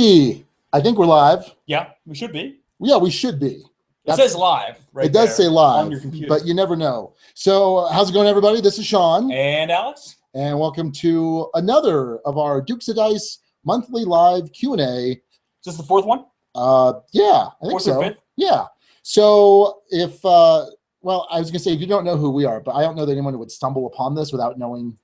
Alrighty. I think we're live. Yeah, we should be. Yeah, we should be. It says live, right? It does say live on your computer, but you never know. So, how's it going, everybody? This is Sean and Alex, and welcome to another of our Dukes of Dice monthly live Q&A. Is this the fourth one? Yeah, I think Fourth so. or fifth? Yeah. So, if well, I was gonna say if you don't know who we are, but I don't know that anyone would stumble upon this without knowing.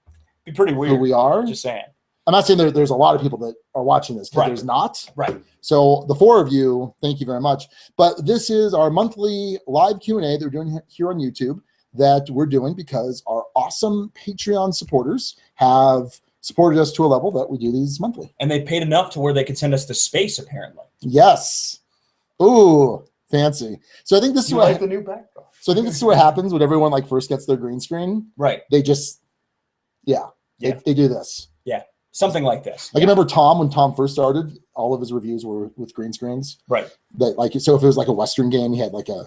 Be pretty weird. Who we are. Just saying. I'm not saying there's a lot of people that are watching this because Right. there's not. Right. So the four of you, thank you very much. But this is our monthly live Q&A that we're doing here on YouTube that we're doing because our awesome Patreon supporters have supported us to a level that we do these monthly. And they paid enough to where they could send us to space, apparently. Yes. Ooh, fancy. So I think this is what the new backdrop. So I think this is what happens when everyone like first gets their green screen. Right. They just they do this. Yeah. Something like this. I remember Tom, when Tom first started, all of his reviews were with green screens. Right. That like, so if it was like a Western game, he had like a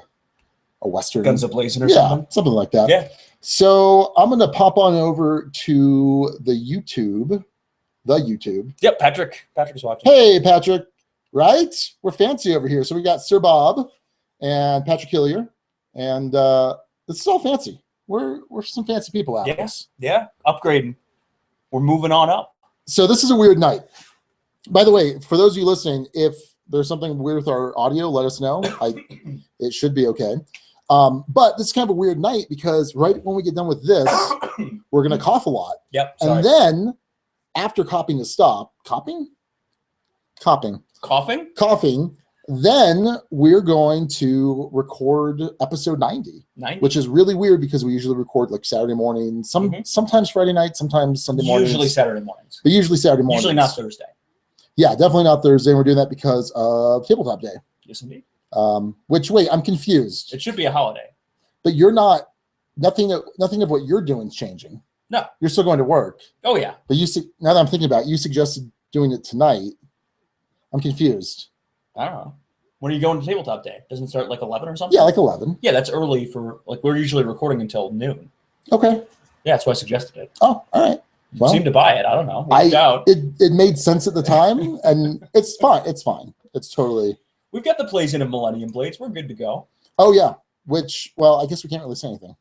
Western Guns a-blazing or something like that. Yeah. So I'm gonna pop on over to the YouTube. Yep, Patrick's watching. Hey, Patrick. Right? We're fancy over here. So we got Sir Bob and Patrick Hillier, and this is all fancy. We're some fancy people, Alex. Yeah. Upgrading. We're moving on up. So this is a weird night. By the way, for those of you listening, if there's something weird with our audio, let us know. It should be okay. But this is kind of a weird night because right when we get done with this, we're going to cough a lot. Yep. Sorry. And then after coughing to stop, coughing, then we're going to record episode 90, which is really weird because we usually record like Saturday morning, sometimes Friday night, sometimes Sunday morning. Usually Saturday mornings. But usually Saturday mornings. Usually not Thursday. Yeah, definitely not Thursday. We're doing that because of Tabletop Day. Yes, indeed. Which, wait, I'm confused. It should be a holiday. But you're not, nothing of what you're doing is changing. No. You're still going to work. Oh, yeah. But now that I'm thinking about it, you suggested doing it tonight. I'm confused. I don't know. When are you going to Tabletop Day? Doesn't it start like 11 or something? Yeah, like 11. Yeah, that's early for, like, we're usually recording until noon. Okay. Yeah, that's why I suggested it. Oh, all right. You seem to buy it. I don't know. It made sense at the time, and it's fine. It's fine. It's totally. We've got the plays in of Millennium Blades. We're good to go. Oh, yeah. Which, well, I guess we can't really say anything.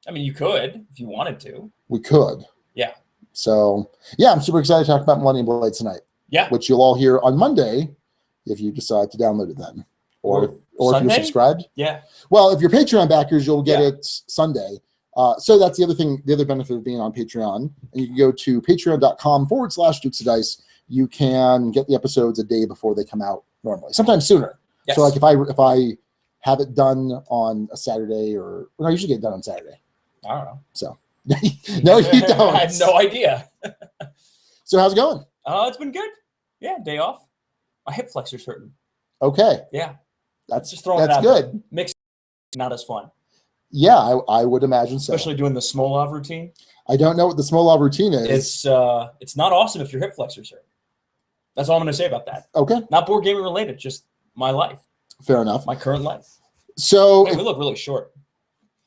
I mean, you could if you wanted to. We could. Yeah. So, yeah, I'm super excited to talk about Millennium Blades tonight. Yeah. Which you'll all hear on Monday if you decide to download it then. Or if you're subscribed. Yeah. Well, if you're Patreon backers, you'll get it Sunday. So that's the other thing, the other benefit of being on Patreon. And you can go to patreon.com/Dukes of Dice. You can get the episodes a day before they come out normally, sometimes sooner. Yes. So like if I have it done on a Saturday I usually get it done on Saturday. I don't know. So no, you don't. I have no idea. So how's it going? It's been good. Yeah, day off. My hip flexor's hurting. Okay. Yeah. That's just throwing it out good. There. Mixed, not as fun. Yeah, I would imagine so. Especially doing the Smolov routine. I don't know what the Smolov routine is. It's not awesome if your hip flexors hurt. That's all I'm going to say about that. Okay. Not board gaming related, just my life. Fair enough. My current life. So we look really short.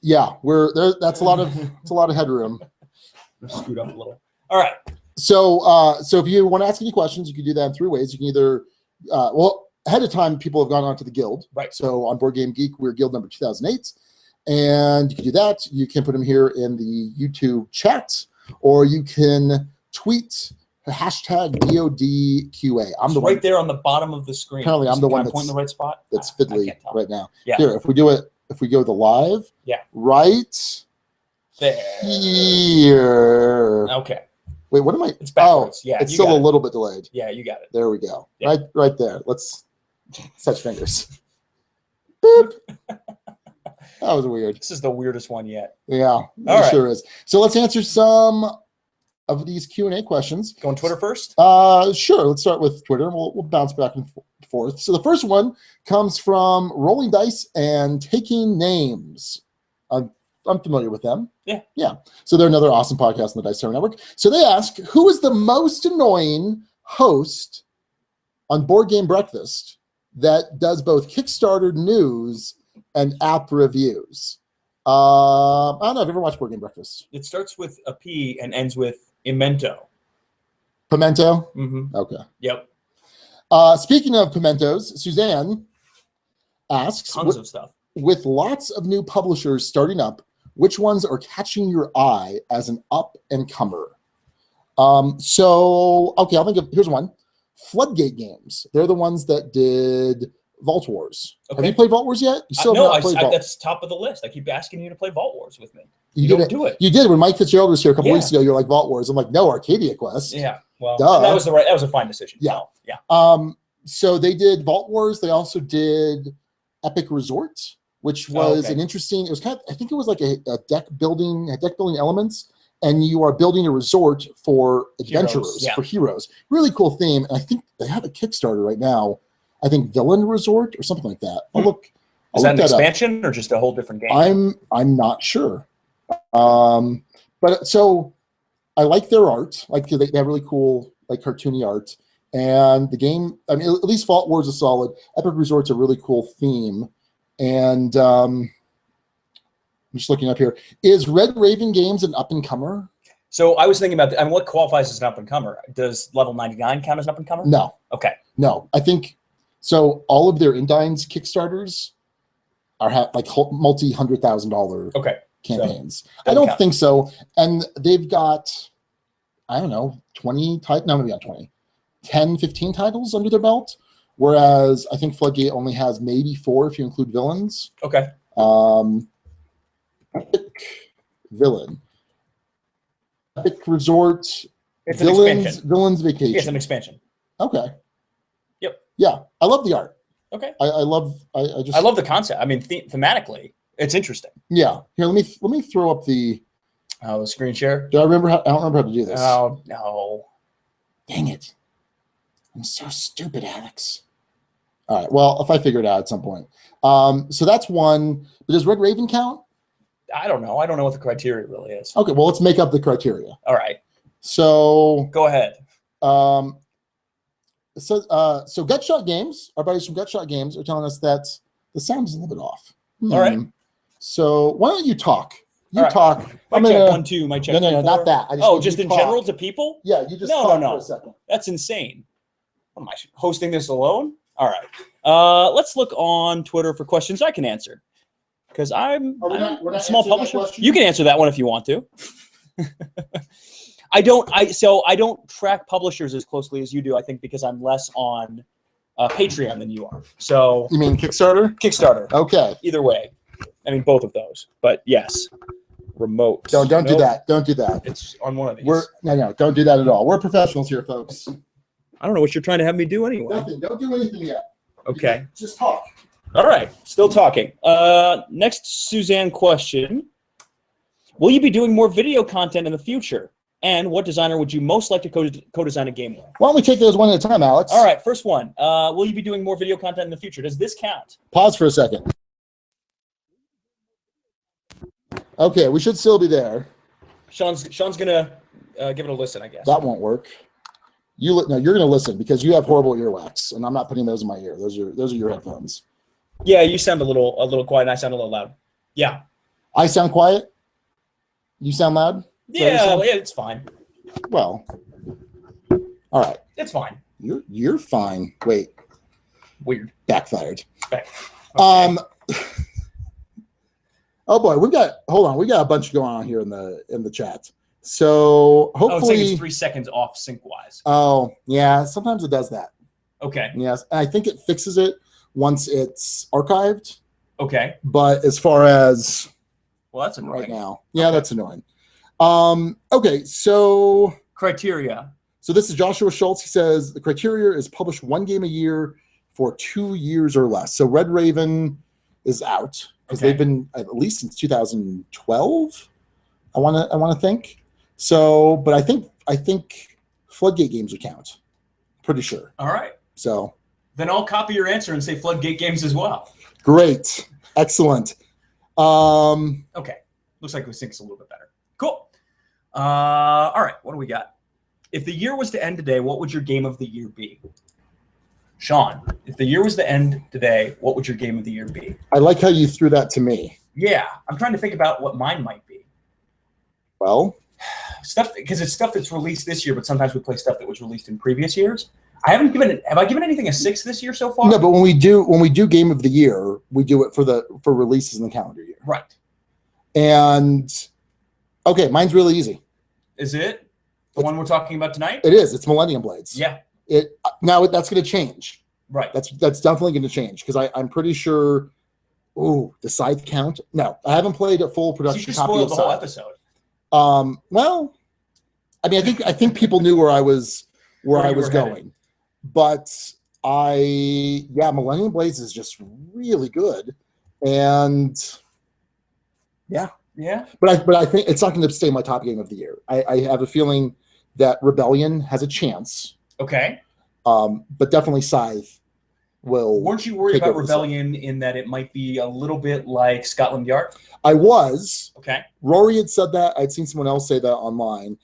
Yeah, we're there. That's a lot of headroom. Scoot up a little. All right. So if you want to ask any questions, you can do that in three ways. You can either ahead of time, people have gone on to the guild. Right. So on Board Game Geek, we're guild number 2008. And you can do that. You can put them here in the YouTube chat, or you can tweet #BODQA. I'm the right there on the bottom of the screen. Apparently, I'm the one that's point in the right spot. That's fiddly right now. Yeah. Here, if we go the live. Yeah. Right there. Here. Okay. Wait, what am I? It's backwards. Yeah. It's still a little bit delayed. Yeah, you got it. There we go. Yeah. Right there. Let's touch fingers. Boop. That was weird. This is the weirdest one yet. Yeah, it sure is. So let's answer some of these Q&A questions. Going Twitter first? Sure. Let's start with Twitter. We'll bounce back and forth. So the first one comes from Rolling Dice and Taking Names. I'm familiar with them. Yeah. Yeah. So they're another awesome podcast on the Dice Tower Network. So they ask, who is the most annoying host on Board Game Breakfast that does both Kickstarter news and app reviews? I don't know. I've never watched Board Game Breakfast. It starts with a P and ends with Imento. Pimento? Mm-hmm. Okay. Yep. Speaking of pimentos, Suzanne asks, Tons of stuff. with lots of new publishers starting up, which ones are catching your eye as an up-and-comer? Okay, I'll think of, here's one. Floodgate Games. They're the ones that did Vault Wars. Okay. Have you played Vault Wars yet? You still have not played Vault. That's top of the list. I keep asking you to play Vault Wars with me. You don't do it. You did when Mike Fitzgerald was here a couple weeks ago. You're like Vault Wars. I'm like, no, Arcadia Quest. Yeah, well, that was a fine decision. Yeah, so, yeah. So they did Vault Wars. They also did Epic Resort, which was an interesting. It was kind of, I think it was like a deck building elements, and you are building a resort for adventurers, for heroes. Really cool theme, and I think they have a Kickstarter right now. I think Villain Resort or something like that. I'll look. Is that an expansion or just a whole different game? I'm not sure. But so I like their art. Like they have really cool, like cartoony art. And the game, I mean, at least Vault Wars is solid. Epic Resort's a really cool theme. And I'm just looking up here. Is Red Raven Games an up-and-comer? So I was thinking about, what qualifies as an up-and-comer? Does level 99 count as an up-and-comer? No. Okay. No. I think, so all of their Indine's Kickstarters are like multi-$100,000 campaigns. So I don't think so. And they've got, I don't know, 20 titles. No, maybe not 20. 10, 15 titles under their belt. Whereas I think Floodgate only has maybe 4 if you include Villains. Okay. Epic Villain. Epic Resort. It's Villains Vacation. It's an expansion. Okay. Yep. Yeah. I love the art. Okay. I love the concept. I mean, thematically, it's interesting. Yeah. Here, let me throw up the screen share. I don't remember how to do this. Oh no. Dang it. I'm so stupid, Alex. All right. Well, if I figure it out at some point. So that's one. But does Red Raven count? I don't know. I don't know what the criteria really is. Okay. Well, let's make up the criteria. All right. So go ahead. So Gutshot Games, our buddies from Gutshot Games, are telling us that the sound is a little bit off. All right. So why don't you talk? Talk. Mic check 1 2. Mic check. No, not that. Just in general to people? Yeah, you just talk for a second. That's insane. Am I hosting this alone? All right. Let's look on Twitter for questions I can answer. Because I'm a small publisher. You can answer that one if you want to. I don't track publishers as closely as you do, I think, because I'm less on Patreon than you are. So you mean Kickstarter? Kickstarter. Okay. Either way. I mean both of those. But yes. Remote. Don't do that. Don't do that. It's on one of these. No, don't do that at all. We're professionals here, folks. I don't know what you're trying to have me do anyway. Nothing. Don't do anything yet. Okay. Just talk. All right. Still talking. Next Suzanne question. Will you be doing more video content in the future? And what designer would you most like to co-design a game with? Why don't we take those one at a time, Alex? All right. First one. Will you be doing more video content in the future? Does this count? Pause for a second. Okay, we should still be there. Sean's gonna give it a listen, I guess. That won't work. You're gonna listen because you have horrible earwax, and I'm not putting those in my ear. Those are your headphones. Yeah, you sound a little quiet, and I sound a little loud. Yeah. I sound quiet. You sound loud. Yeah, it's fine. Well, all right. It's fine. You're fine. Wait. Weird. Backfired. Okay. Oh boy, we got a bunch going on here in the chat. So hopefully it's like it's 3 seconds off sync wise. Oh yeah, sometimes it does that. Okay. Yes, and I think it fixes it once it's archived. Okay. But as far as that's annoying. Right now, yeah, that's annoying. Okay, so criteria. So this is Joshua Schultz. He says the criteria is publish 1 game a year for 2 years or less. So Red Raven is out because they've been at least since 2012. I want to think. So, but I think Floodgate Games would count. Pretty sure. All right. So then I'll copy your answer and say Floodgate Games as well. Great. Excellent. Okay. Looks like we sync's a little bit better. Cool. All right. What do we got? If the year was to end today, what would your game of the year be? Sean, if the year was to end today, what would your game of the year be? I like how you threw that to me. Yeah. I'm trying to think about what mine might be. Well, stuff, because it's stuff that's released this year, but sometimes we play stuff that was released in previous years. Have I given anything a 6 this year so far? No, but when we do game of the year, we do it for releases in the calendar year. Right. And okay, mine's really easy. Is it the one we're talking about tonight? It is. It's Millennium Blades. Yeah. Now that's going to change. Right. That's definitely going to change because I'm pretty sure. Oh, the Scythe count? No, I haven't played a full production copy of the Scythe. whole episode. Well, I mean, I think people knew where I was going, headed. But Millennium Blades is just really good, and yeah. But I think it's not going to stay my top game of the year. I have a feeling that Rebellion has a chance. Okay. But definitely Scythe will. Weren't you worried about Rebellion in that it might be a little bit like Scotland Yard? I was. Okay. Rory had said that. I'd seen someone else say that online.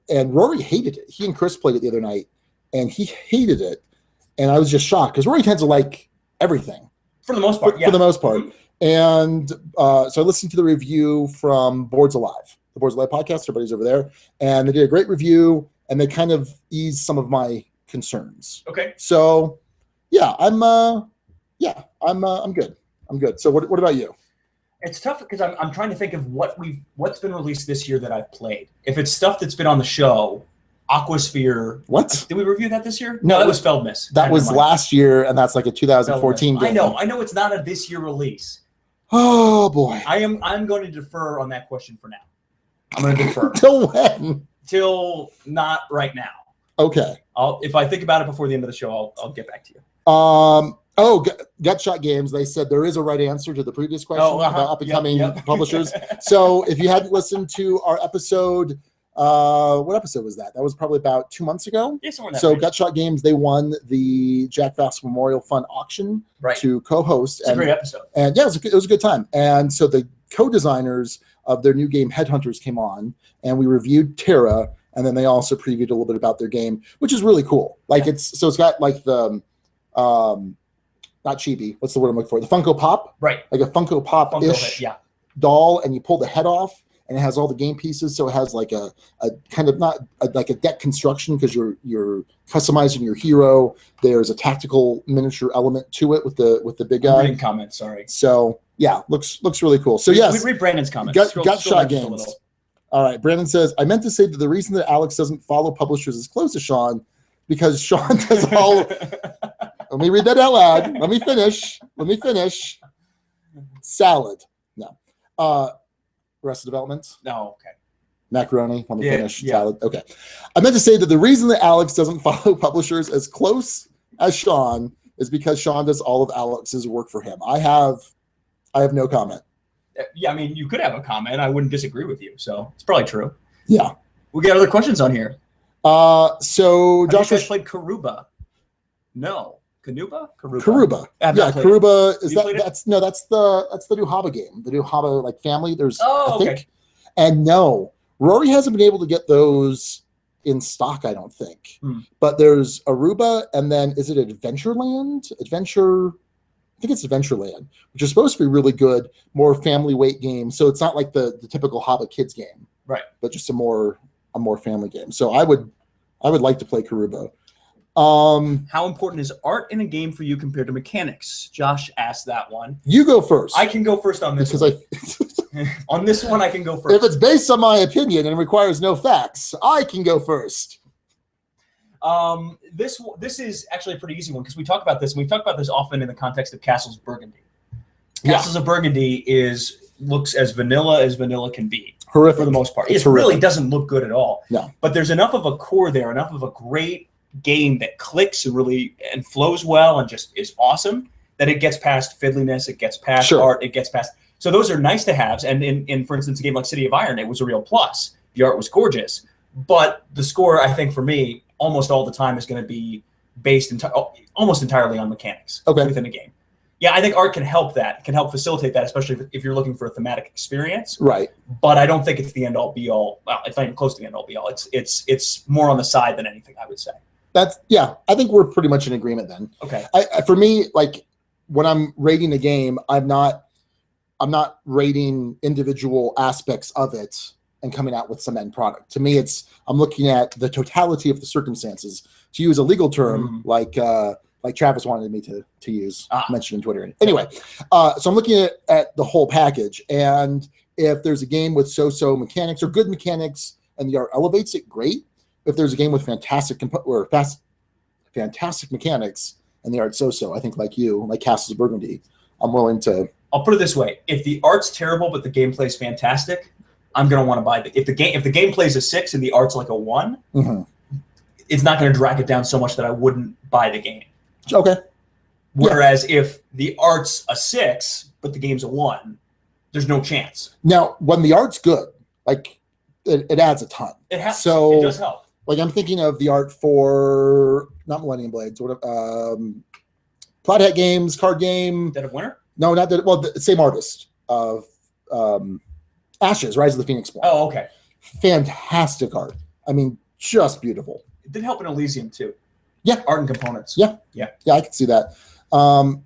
And Rory hated it. He and Chris played it the other night, and he hated it. And I was just shocked because Rory tends to like everything. For the most part, For the most part. And so I listened to the review from Boards Alive, the Boards Alive podcast. Everybody's over there. And they did a great review, and they kind of eased some of my concerns. Okay. So, yeah, I'm good. I'm good. So what about you? It's tough because I'm trying to think of what's been released this year that I've played. If it's stuff that's been on the show, Aquasphere. What? Did we review that this year? No, that was Feldmas. That was last year, and that's like a 2014 game. I know it's not a this year release. Oh boy. I'm going to defer on that question for now. I'm going to defer. Till when? Till not right now. Okay. If I think about it before the end of the show, I'll get back to you. Gutshot Games, they said there is a right answer to the previous question about up-and-coming publishers. So if you hadn't listened to our episode, what episode was that? That was probably about 2 months ago. Yeah, somewhere in that So range. Gutshot Games, they won the Jack Fast Memorial Fund auction to co-host. It's a great episode. And yeah, it was a good time. And so the co-designers of their new game, Headhunters, came on, and we reviewed Terra, and then they also previewed a little bit about their game, which is really cool. Like it's got like the not chibi. What's the word I'm looking for? The Funko Pop, right? Like a Funko Pop-ish doll, and you pull the head off, and it has all the game pieces. So it has like a kind of like a deck construction because you're customizing your hero. There's a tactical miniature element to it with the big guy. Reading comments, sorry. So yeah, looks really cool. So yes, read Brandon's comments. Gutshot Games. All right, Brandon says, I meant to say that the reason that Alex doesn't follow publishers as close as Sean, because Sean does all. Let me read that out loud. Let me finish. Salad. No. Arrested Development. No. Okay. Macaroni. Let me finish. Salad. Okay. I meant to say that the reason that Alex doesn't follow publishers as close as Sean is because Sean does all of Alex's work for him. I have no comment. Yeah, I mean, you could have a comment. I wouldn't disagree with you. So it's probably true. Yeah. We got other questions on here. So Josh played Karuba. No. Karuba. Yeah, Karuba is that's the new Haba game. The new Haba like family. There's I think. Okay. And no, Rory hasn't been able to get those in stock, I don't think. But there's Aruba, and then is it Adventureland? I think it's Adventureland, which is supposed to be really good, more family weight game. So it's not like the typical Haba Kids game, right? But just a more family game. So I would like to play Karuba. How important is art in a game for you compared to mechanics? Josh asked that one. You go first. I can go first on this one. On this one, I can go first. If it's based on my opinion and requires no facts, I can go first. This is actually a pretty easy one because we talk about this, and we talk about this often in the context of Castles of Burgundy. Castles of Burgundy looks as vanilla can be. Horrific. For the most part. It really doesn't look good at all. No. But there's enough of a core there, enough of a great game that clicks and flows well and just is awesome that it gets past fiddliness, it gets past art, it gets past. So those are nice to haves. And in for instance, a game like City of Iron, it was a real plus. The art was gorgeous. But the score, I think, for me, almost all the time is going to be based almost entirely on mechanics within a game. Yeah, I think art can help that. It can help facilitate that, especially if you're looking for a thematic experience. Right. But I don't think it's the end-all, be-all. Well, it's not even close to the end-all, be-all. It's more on the side than anything, I would say. I think we're pretty much in agreement then. Okay. For me, like when I'm rating a game, I'm not rating individual aspects of it and coming out with some end product. To me, I'm looking at the totality of the circumstances. To use a legal term, like Travis wanted me to use, mentioned in Twitter. Anyway, so I'm looking at the whole package, and if there's a game with so-so mechanics or good mechanics and the art elevates it, great. If there's a game with fantastic mechanics and the art so-so, I think like Castles of Burgundy, I'm willing to. I'll put it this way: if the art's terrible but the gameplay is fantastic, I'm going to want to buy it. If the gameplay is a 6 and the art's like a 1, it's not going to drag it down so much that I wouldn't buy the game. Okay. Whereas if the art's a 6 but the game's a 1, there's no chance. Now, when the art's good, like it adds a ton. It has. So it does help. Like I'm thinking of the art for not Millennium Blades, Plaid Games card game. Dead of Winter? No, not that. Well, the same artist of Ashes, Rise of the Phoenix Born. Oh, okay. Fantastic art. I mean, just beautiful. It did help in Elysium too. Yeah. Art and components. Yeah. I can see that. All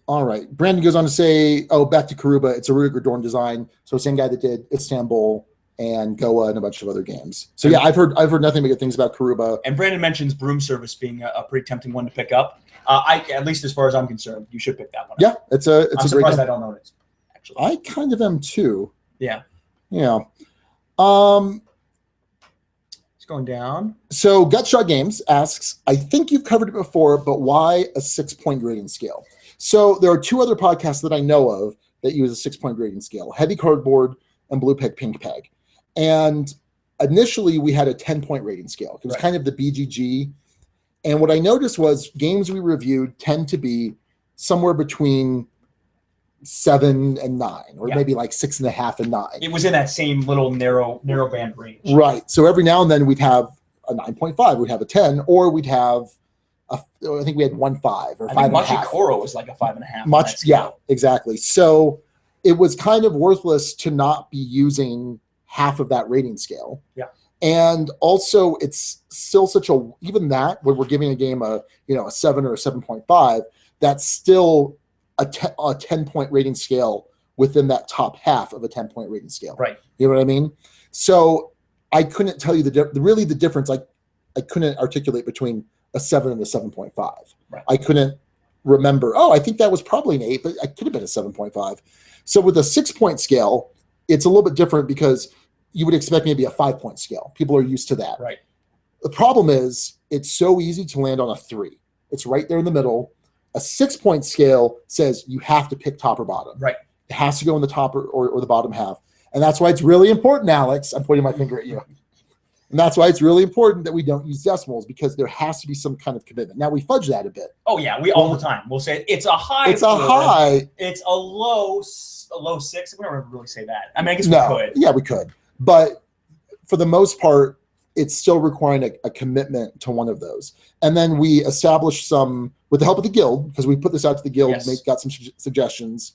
right. Brandon goes on to say, back to Karuba. It's a Ruger Dorn design. So same guy that did Istanbul and Goa and a bunch of other games. So yeah, I've heard nothing but good things about Karuba. And Brandon mentions Broom Service being a pretty tempting one to pick up. At least as far as I'm concerned, you should pick that one up. Yeah, it's a I'm surprised I don't own it. Actually, I kind of am too. Yeah. It's going down. So Gutshot Games asks, I think you've covered it before, but why a 6-point grading scale? So there are 2 other podcasts that I know of that use a 6-point grading scale: Heavy Cardboard and Blue Peg Pink Peg. And initially we had a 10-point rating scale. It was kind of the BGG. And what I noticed was games we reviewed tend to be somewhere between 7 and 9, or maybe like 6.5 and 9. It was in that same little narrow band range. Right. So every now and then we'd have a 9.5, we'd have a 10, or we'd have I think we had 1.5 or 5.5. Machikoro was like a 5.5. Yeah, exactly. So it was kind of worthless to not be using half of that rating scale. Yeah. And also it's still even that, when we're giving a game a 7 or a 7.5, that's still a 10-point rating scale within that top half of a 10-point rating scale. Right. You know what I mean? So I couldn't tell you the difference. I couldn't articulate between a 7 and a 7.5. Right. I couldn't remember, I think that was probably an 8, but I could have been a 7.5. So with a 6-point scale, it's a little bit different because you would expect maybe a 5-point scale. People are used to that. Right. The problem is it's so easy to land on a 3. It's right there in the middle. A 6-point scale says you have to pick top or bottom. Right. It has to go in the top or the bottom half. And that's why it's really important, Alex. I'm pointing my finger at you. And that's why it's really important that we don't use decimals, because there has to be some kind of commitment. Now, we fudge that a bit. Oh, yeah. We all the time. We'll say it's a high. It's a high. It's a low 6. We don't ever really say that. I mean, I guess we could. Yeah, we could. But for the most part, it's still requiring a commitment to one of those. And then we established some, with the help of the guild, because we put this out to the guild, got some suggestions,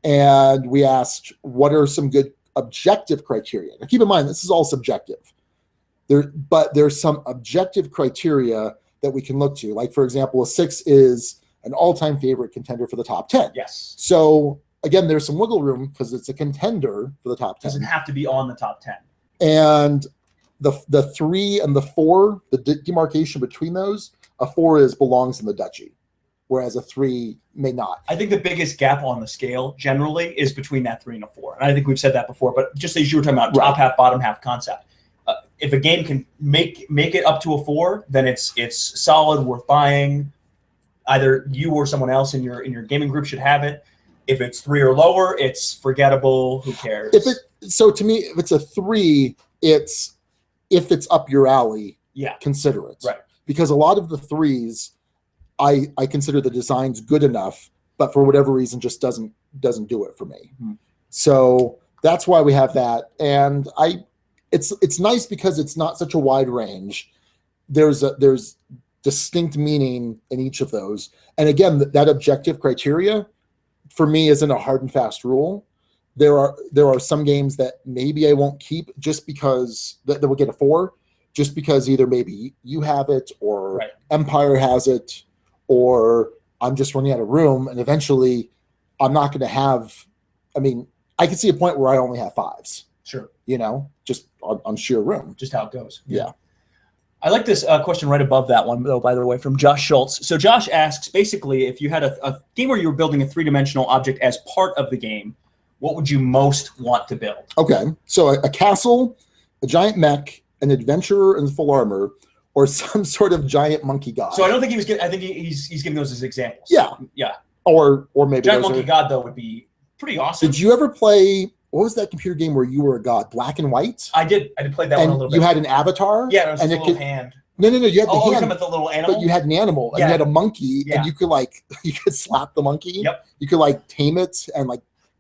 and we asked, what are some good objective criteria? Now, keep in mind, this is all subjective. But there's some objective criteria that we can look to. Like, for example, a 6 is an all-time favorite contender for the top 10. Yes. So, again, there's some wiggle room because it's a contender for the top 10. Doesn't have to be on the top 10. And the 3 and the 4, the demarcation between those, a 4 belongs in the duchy, whereas a 3 may not. I think the biggest gap on the scale generally is between that 3 and a 4. And I think we've said that before, but just as you were talking about top half, bottom half concept, if a game can make it up to a 4, then it's solid, worth buying. Either you or someone else in your gaming group should have it. If it's 3 or lower, it's forgettable. Who cares? So to me, if it's a 3, if it's up your alley, consider it. Right. Because a lot of the 3s, I consider the designs good enough, but for whatever reason just doesn't do it for me. Mm-hmm. So that's why we have that. And it's nice because it's not such a wide range. There's distinct meaning in each of those. And again, that objective criteria for me isn't a hard and fast rule. There are some games that maybe I won't keep just because that will get a 4, just because either maybe you have it or Empire has it, or I'm just running out of room, and eventually I'm not going to have. I mean, I can see a point where I only have 5s. Sure. Just on sheer room. Just how it goes. Yeah. I like this question right above that one, though, by the way, from Josh Schultz. So Josh asks, basically, if you had a game where you were building a three-dimensional object as part of the game, what would you most want to build? Okay. So a castle, a giant mech, an adventurer in full armor, or some sort of giant monkey god. So I don't think he was I think he's giving those as examples. Yeah. Yeah. Or maybe giant monkey god, though, would be pretty awesome. Did you ever play... What was that computer game where you were a god? Black and White? I did play that one a little bit. You had an avatar? Yeah, it was a little hand. No. You had the hand. Talking about the little animal? But you had an animal, and you had a monkey, and you could slap the monkey. Yep. You could tame it and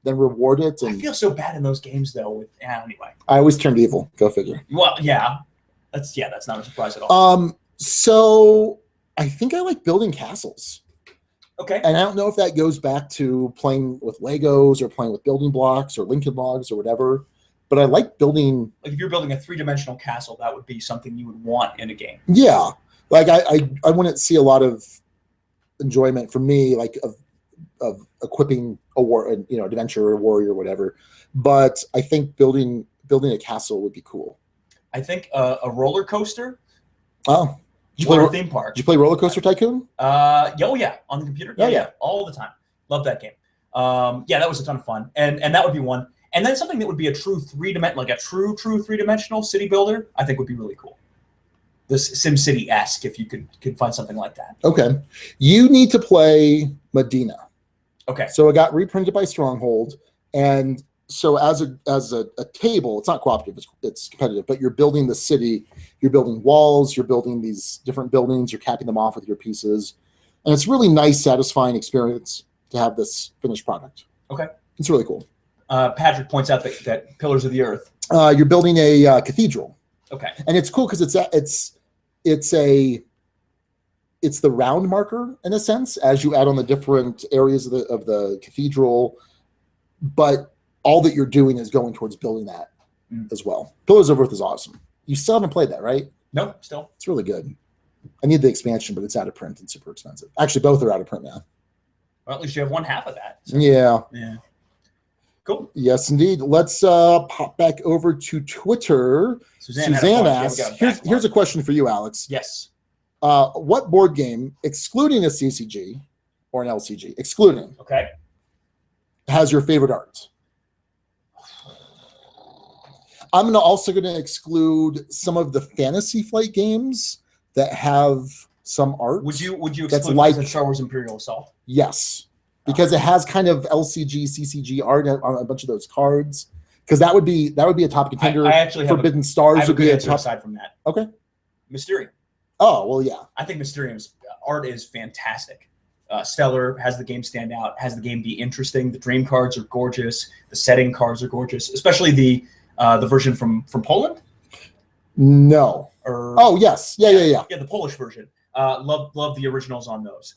then reward it. And I feel so bad in those games though. Anyway. I always turned evil. Go figure. Well, yeah. That's not a surprise at all. So I think I like building castles. Okay. And I don't know if that goes back to playing with Legos or playing with building blocks or Lincoln Logs or whatever, but I like building. Like if you're building a three-dimensional castle, that would be something you would want in a game. Yeah. I wouldn't see a lot of enjoyment for me, of equipping adventure or warrior or whatever. But I think building a castle would be cool. I think a roller coaster. Oh. Did you play a theme park? Did you play Roller Coaster Tycoon? Yeah, on the computer. Yeah, all the time. Love that game. That was a ton of fun, and that would be one. And then something that would be a true true three-dimensional city builder, I think would be really cool. This SimCity-esque, if you could find something like that. Okay, you need to play Medina. Okay. So it got reprinted by Stronghold, and so as a table, it's not cooperative, it's competitive, but you're building the city, you're building walls, you're building these different buildings, you're capping them off with your pieces. And it's really nice, satisfying experience to have this finished product. Okay. It's really cool. Patrick points out that Pillars of the Earth. You're building a cathedral. Okay. And it's cool because it's the round marker in a sense, as you add on the different areas of the cathedral, but all that you're doing is going towards building that as well. Pillars of Earth is awesome. You still haven't played that, right? No, still. It's really good. I need the expansion, but it's out of print and super expensive. Actually, both are out of print now. Well, at least you have one half of that. So. Yeah. Cool. Yes, indeed. Let's pop back over to Twitter. Suzanne asks, here's a question for you, Alex. Yes. What board game, excluding a CCG or an LCG, excluding, has your favorite art? I'm also going to exclude some of the Fantasy Flight games that have some art. Would you exclude Star Wars Imperial Assault? Yes, because it has kind of LCG, CCG art on a bunch of those cards. Because that would be a top contender. I actually Forbidden Stars would be a top. Aside from that, okay. Mysterium. Oh well, yeah. I think Mysterium's art is fantastic. Stellar has the game stand out, has the game be interesting. The dream cards are gorgeous. The setting cards are gorgeous, especially the version from Poland. No. Oh yes, yeah. Yeah, the Polish version. Love the originals on those.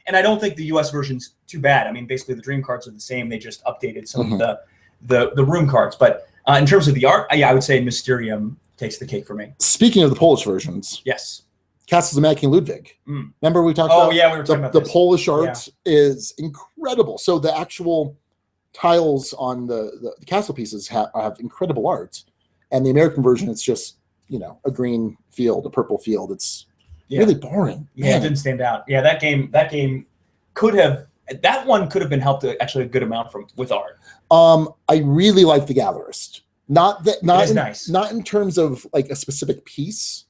And I don't think the U.S. version's too bad. I mean, basically the dream cards are the same. They just updated some of the room cards. But in terms of the art, I would say Mysterium takes the cake for me. Speaking of the Polish versions, yes. Castles of Mad King Ludwig. Remember we talked about? Oh yeah, we were talking about the Polish art is incredible. So the actual tiles on the castle pieces have incredible art, and the American version it's just a green field, a purple field. It's really boring. Yeah, it didn't stand out. Yeah, that game could have been helped actually a good amount with art. I really like the Gallerist. Not nice. Not in terms of like a specific piece.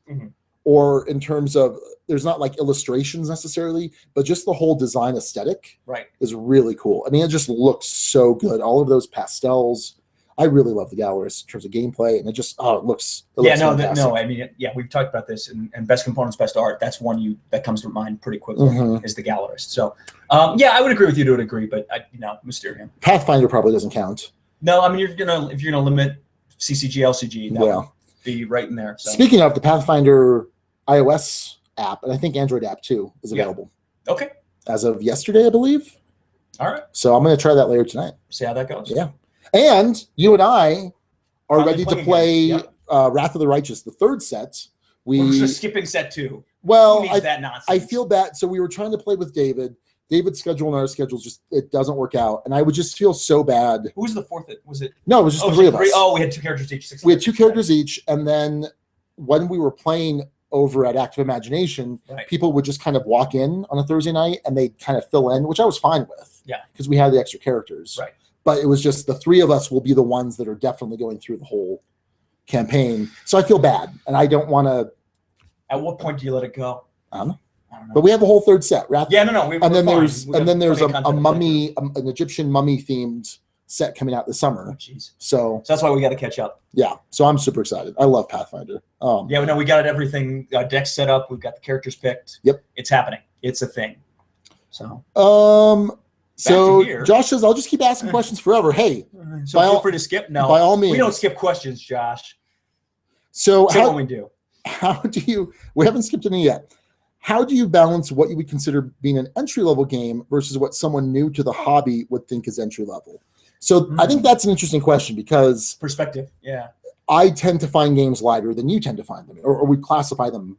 Or in terms of, there's not like illustrations necessarily, but just the whole design aesthetic is really cool. I mean, it just looks so good. All of those pastels. I really love the Gallerist in terms of gameplay, and it looks fantastic. I mean, we've talked about this, and best components, best art. That's one that comes to mind pretty quickly is the Gallerist. So, I would agree with you to a degree, but Mysterium. Pathfinder probably doesn't count. No, I mean, if you're gonna limit CCG, LCG, that would be right in there. So. Speaking of the Pathfinder iOS app, and I think Android app too is available. Okay. As of yesterday, I believe. All right. So I'm going to try that later tonight. See how that goes. Yeah. And you and I are ready to play Wrath of the Righteous, the third set. We're just skipping set 2. Well, Who needs that nonsense? I feel bad. So we were trying to play with David. David's schedule and our schedules it doesn't work out, and I would just feel so bad. Who was the fourth? Was it? No, it was just the three of us. Oh, we had 2 characters each. We had 2 characters each, and then when we were playing over at Active Imagination, people would just kind of walk in on a Thursday night and they'd kind of fill in, which I was fine with. Yeah, because we had the extra characters. Right. But it was just the 3 of us will be the ones that are definitely going through the whole campaign. So I feel bad, and I don't want to. At what point do you let it go? I don't know. But we have a whole 3rd set, right? Yeah, no. And then there's a mummy, an Egyptian mummy themed set coming out this summer. Oh, jeez. So that's why we got to catch up. Yeah. So I'm super excited. I love Pathfinder. Yeah, no, we got everything deck set up. We've got the characters picked. Yep. It's happening. It's a thing. So. So Josh says, I'll just keep asking questions forever. Hey. So feel free to skip. No. By all means. We don't skip questions, Josh. So what we do. How do you? We haven't skipped any yet. How do you balance what you would consider being an entry-level game versus what someone new to the hobby would think is entry-level? So I think that's an interesting question because perspective, yeah. I tend to find games lighter than you tend to find them, or we classify them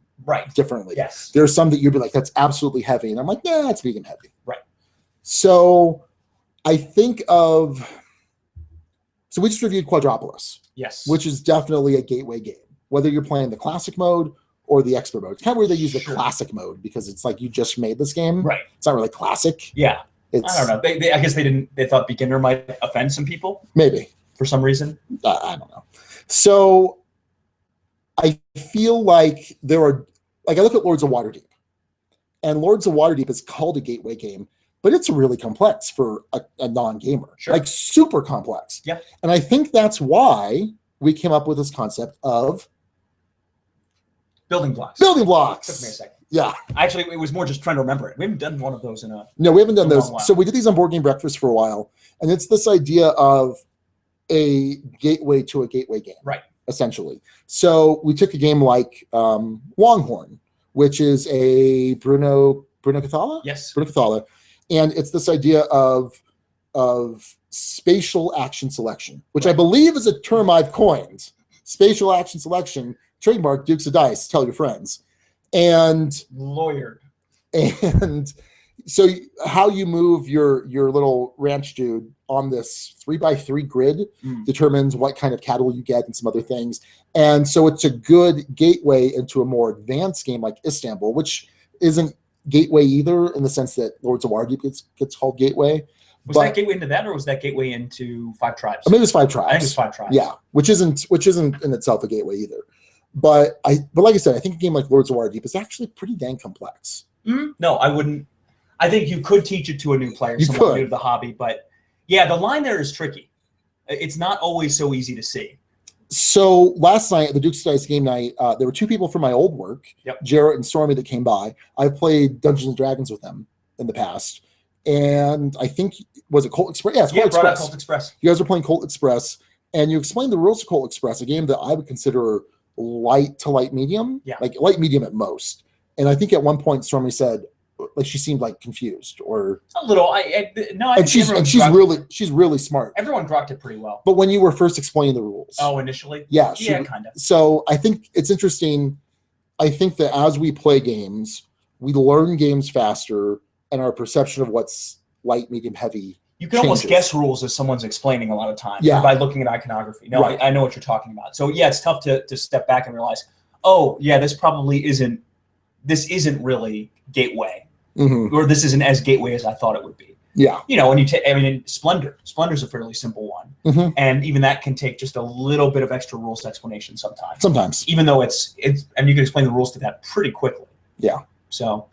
differently. Yes. There's some that you'd be like, that's absolutely heavy. And I'm like, yeah, that's medium heavy. Right. So I think so we just reviewed Quadropolis. Yes. Which is definitely a gateway game, whether you're playing the classic mode or the expert mode. It's kind of where they use the classic mode because it's like you just made this game. Right. It's not really classic. Yeah. I don't know. I guess they thought beginner might offend some people. Maybe. For some reason. I don't know. So I feel like there are, like I look at Lords of Waterdeep, and Lords of Waterdeep is called a gateway game, but it's really complex for a non-gamer. Sure. Like super complex. Yeah. And I think that's why we came up with this concept of building blocks. Building blocks. Took me a second. Yeah. Actually, it was more just trying to remember it. We haven't done one of those in a No, we haven't done those. While. So we did these on Board Game Breakfast for a while, and it's this idea of a gateway to a gateway game. Right. Essentially. So we took a game like Longhorn, which is a Bruno Cathala? Yes. Bruno Cathala. And it's this idea of spatial action selection, which I believe is a term I've coined. Spatial action selection, trademark Dukes of Dice, tell your friends. And lawyered. And so how you move your little ranch dude on this 3x3 grid determines what kind of cattle you get and some other things. And so it's a good gateway into a more advanced game like Istanbul, which isn't gateway either in the sense that Lords of Waterdeep gets called gateway. Was that gateway into that, or was that gateway into 5 Tribes? Maybe it was 5 Tribes. I think it was 5 Tribes. Yeah, which isn't in itself a gateway either. But like I said, I think a game like Lords of Waterdeep is actually pretty dang complex. Mm-hmm. No, I wouldn't. I think you could teach it to a new player, someone new to the hobby, but yeah, the line there is tricky. It's not always so easy to see. So last night at the Dukes of Dice game night, there were 2 people from my old work, Jarrett and Stormy, that came by. I've played Dungeons and Dragons with them in the past, and I think was it Colt Express? Yeah, it's Colt Express. Colt Express. You guys are playing Colt Express, and you explained the rules of Colt Express, a game that I would consider light to light medium, like light medium at most. And I think at one point Stormy said, like she seemed like confused or a little. She's really smart. Everyone grokked it pretty well. But when you were first explaining the rules, initially, kind of. So I think it's interesting. I think that as we play games, we learn games faster, and our perception of what's light, medium, heavy. You can almost guess rules as someone's explaining a lot of times by looking at iconography. No, I know what you're talking about. So yeah, it's tough to step back and realize, oh yeah, this probably isn't. This isn't really gateway. Mm-hmm. Or this isn't as gateway as I thought it would be. Yeah. You know, when you take, in Splendor's a fairly simple one. Mm-hmm. And even that can take just a little bit of extra rules explanation sometimes. Even though it's, and you can explain the rules to that pretty quickly. Yeah. So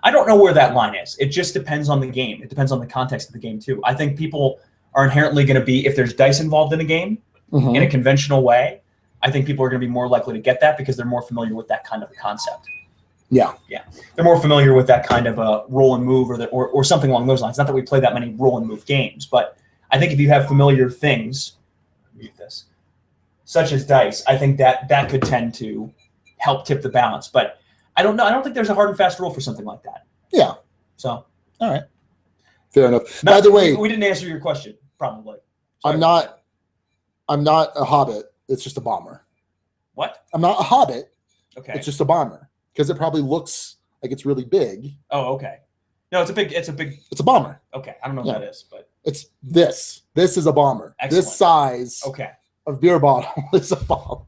I don't know where that line is. It just depends on the game. It depends on the context of the game too. I think people are inherently going to be, if there's dice involved in a game in a conventional way, I think people are going to be more likely to get that because they're more familiar with that kind of a concept. Yeah. They're more familiar with that kind of a roll and move or something along those lines. Not that we play that many roll and move games, but I think if you have familiar things, such as dice, I think that could tend to help tip the balance. But I don't know. I don't think there's a hard and fast rule for something like that. Yeah. So. All right. Fair enough. By the way, we didn't answer your question, probably. Sorry. I'm not a hobbit. It's just a bomber. What? I'm not a hobbit. Okay. It's just a bomber. because it probably looks like it's really big. Oh, okay. No, it's a bomber. Okay, I don't know what that is, but it's this. This is a bomber. Excellent. This size of beer bottle is a bomber.